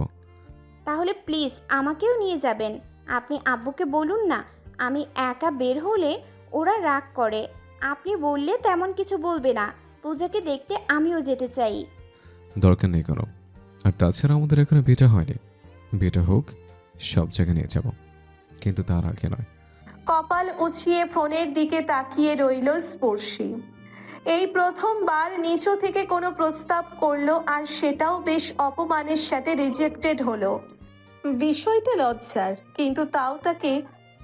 S1: তাহলে প্লিজ আমাকেও নিয়ে যাবেন। আপনি আব্বুকে বলুন না, আমি একা বের হলে ওরা রাগ করে। আপনি বললে তেমন কিছু বলবে না। পূজাকে দেখতে আমিও যেতে চাই।
S9: দরকার নেই কোনো, আর তাছাড়া আমাদের এখানে বিয়েটা হয়নি। বিয়েটা হোক, সব জায়গায় নিয়ে যাব, কিন্তু তার আগে নয়।
S2: কপাল উঁচিয়ে ফোনের দিকে তাকিয়ে রইল স্পর্শী। এই প্রথমবার নিচু থেকে কোনো প্রস্তাব করলো, আর সেটাও বেশ অপমানের সাথে রিজেক্টেড হলো। বিষয়টা লজ্জার, কিন্তু তাও তাকে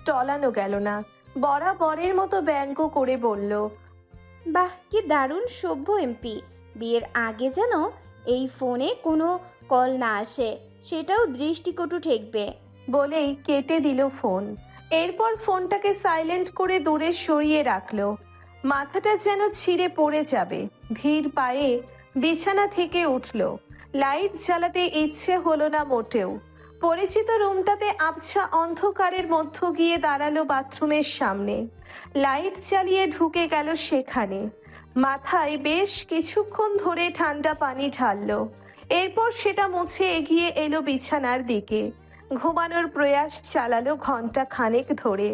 S2: টলানো গেল না। বরাবরের মতো ব্যঙ্গ করে বলল,
S1: বাহ, কি দারুণ সভ্য এমপি। বিয়ের আগে যেন এই ফোনে কোনো কল না আসে, সেটাও দৃষ্টিকটু ঠেকবে।
S2: বলেই কেটে দিল ফোন। এরপর ফোনটাকে সাইলেন্ট করে দূরে সরিয়ে রাখলো। মাথাটা যেন ছিঁড়ে পড়ে যাবে। ধীর পায়ে বিছানা থেকে উঠল। লাইট জ্বালাতে ইচ্ছে হলো না মোটেও। পরিচিত রুমটাতে আবছা অন্ধকারের মধ্য গিয়ে দাঁড়ালো বাথরুমের সামনে। লাইট জ্বালিয়ে ঢুকে গেল সেখানে। মাথায় বেশ কিছুক্ষণ ধরে ঠান্ডা পানি ঢাললো। এরপর সেটা মুছে এগিয়ে এলো বিছানার দিকে। ঘুমানোর প্রয়াস চালালো ঘন্টা খানেক ধরে,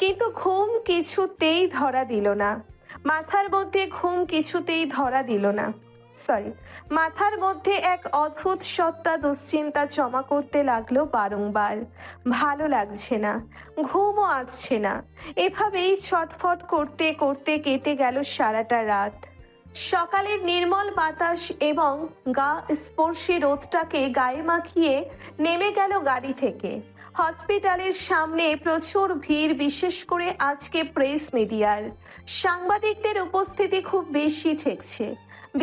S2: কিন্তু ঘুম কিছুতেই ধরা দিল না। মাথার মধ্যে মাথার মধ্যে এক অদ্ভুত সত্তা দুশ্চিন্তা জমা করতে লাগলো বারংবার। ভালো লাগছে না, ঘুমও আসছে না। এভাবেই ছটফট করতে করতে কেটে গেল সারাটা রাত। সকালের নির্মল বাতাস এবং গা স্পর্শী রোদটাকে গায়ে মাখিয়ে নেমে গেল গাড়ি থেকে। হসপিটালের সামনে প্রচুর ভিড়, বিশেষ করে আজকে প্রেস মিডিয়ার সাংবাদিকদের উপস্থিতি খুব বেশি ঠেকছে।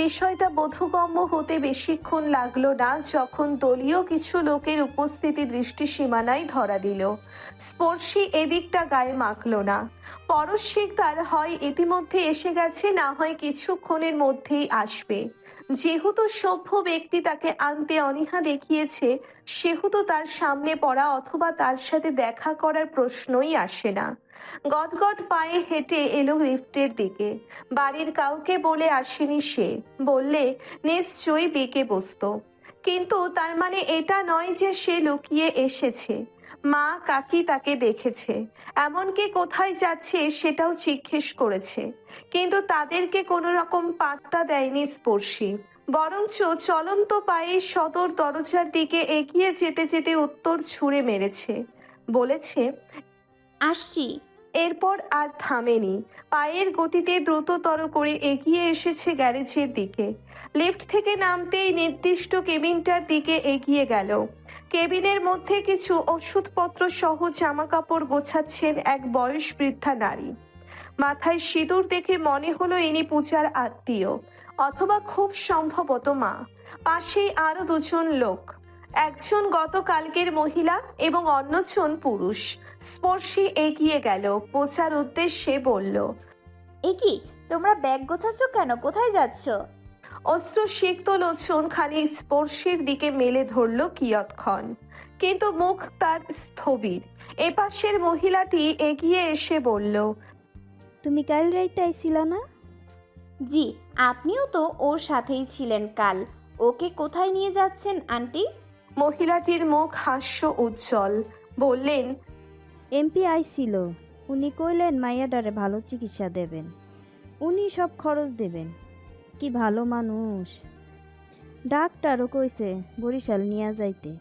S2: বিষয়টা বোধগম্য হতে বেশিক্ষণ লাগলো না, যখন দলীয় কিছু লোকের উপস্থিতি দৃষ্টি সীমানায় ধরা দিল। স্পর্শী এদিকটা গায়ে মাখল না। পরশ শিকদার হয় ইতিমধ্যে এসে গেছে, না হয় কিছুক্ষণের মধ্যেই আসবে। যেহেতু সভ্য ব্যক্তি তাকে আনতে অনীহা দেখিয়েছে, সেহেতু তার সামনে পড়া অথবা তার সাথে দেখা করার প্রশ্নই আসে না। গটগট পায়ে হেঁটে এলো লিফটের দিকে। বাড়ির কাউকে বলে আসেনি সে, বললে নিশ্চয়ই বেঁকে বসতো। কিন্তু তার মানে এটা নয় যে সে লুকিয়ে এসেছে। মা কাকি তাকে দেখেছে, এমনকি কোথায় যাচ্ছে সেটাও জিজ্ঞেস করেছে, কিন্তু তাদেরকে কোনো রকম পাত্তা দেয়নি স্পর্শী। বরঞ্চ চলন্ত পায়ে সদর দরজার দিকে এগিয়ে যেতে যেতে উত্তর ছুঁড়ে মেরেছে, বলেছে,
S1: আসছি।
S2: এরপর আর থামেনি। পায়ের গতিতে দ্রুততর করে এগিয়ে এসেছে গ্যারেজের দিকে। লিফট থেকে নামতেই নির্দিষ্ট কেবিনটার দিকে এগিয়ে গেল। কেবিনের মধ্যে কিছু ওষুধপত্র সহ জামা কাপড় গোছাচ্ছেন এক বয়স বৃদ্ধা নারী। মাথায় সিঁদুর দেখে মনে হলো ইনি পূজার আত্মীয়, অথবা খুব সম্ভবত মা। পাশেই আরো দুজন লোক, একজন গতকালকের মহিলা এবং অন্যজন পুরুষ। স্পর্শী এগিয়ে গেল, পূজার উদ্দেশ্যে বলল,
S1: এ কি, তোমরা ব্যাগ গোছাচ্ছ কেন? কোথায় যাচ্ছ?
S2: অশ্রুসিক্ত লোচন খানি স্পর্শীর দিকে মেলে ধরল কিয়ৎক্ষণ, কিন্তু মুখ তার স্থবির। এপাশের মহিলাটি এগিয়ে এসে বলল,
S19: তুমি কাল রাইতে আইছিলা না?
S1: জি, আপনিও তো ওর সাথেই ছিলেন কাল। ওকে কোথায় নিয়ে যাচ্ছেন আন্টি?
S2: মহিলাটির মুখ হাস্য উজ্জ্বল, বললেন,
S19: এমপি আইছিল, উনি কইলেন মাইয়াডারে ভালো চিকিৎসা দেবেন। উনি সব খরচ দেবেন। কি ভালো মানুষ। ডাক্তারও কইছে বরিশাল নিয়ে যাইতে।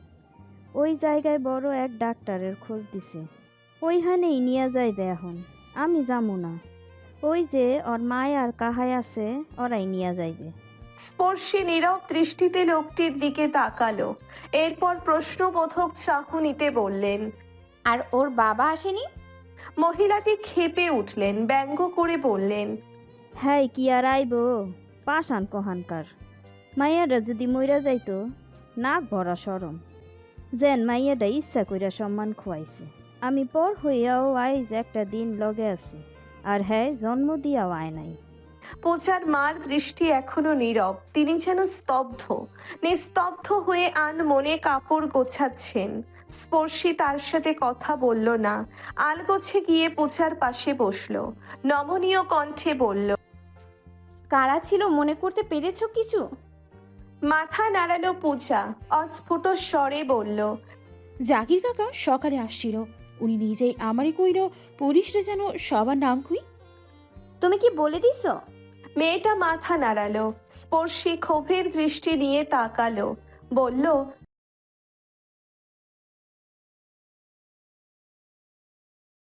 S19: ওই জায়গায় বড় এক ডাক্তারের খোঁজ দিছে, ওইখানেই নিয়ে যাইবে এখন। আমি যাবো না, ওই যে ওর মায় আর কাহাই আছে ওরাই নিয়ে যাইবে।
S2: স্পর্শী নীরব দৃষ্টিতে লোকটির দিকে তাকালো, এরপর প্রশ্নবোধক চাহনিতে বললেন,
S1: আর ওর বাবা আসেনি?
S2: মহিলাটি ক্ষেপে উঠলেন, ব্যঙ্গ করে বললেন,
S19: হ্যাঁ কি আর আইব, পাষাণ কহানকার। মাইয়াটা যদি মইরা যাইতো, নাক ভরা সরম। যেন মাইয়াটা ইচ্ছা কইরা সম্মান খোয়াইছে। আমি পর হইয়াও আইজ একটা দিন লগে আছি, আর হ্যাঁ জন্ম দিয়াও আয় নাই।
S2: পূজার মার দৃষ্টি এখনো নীরব, তিনি যেন স্তব্ধ। নিস্তব্ধ হয়ে আনমনে কাপড় গোছাচ্ছেন। স্পর্শী তার সাথে কথা বলল না, আলগোছে গিয়ে পূজার পাশে বসলো, নমনীয় কণ্ঠে বলল,
S1: কারা ছিল মনে করতে পেরেছো কিছু?
S2: মাথা নাড়ালো পূজা, অস্ফুট স্বরে বলল,
S17: জাকির কাকা সকালে আসছিল, উনি নিজেই আমারই কইল পুলিশরা যেন সবার নাম কই।
S1: তুমি কি বলে দিছো?
S2: মেয়েটা মাথা নাড়ালো। স্পর্শী ক্ষোভের দৃষ্টি নিয়ে তাকালো, বলল,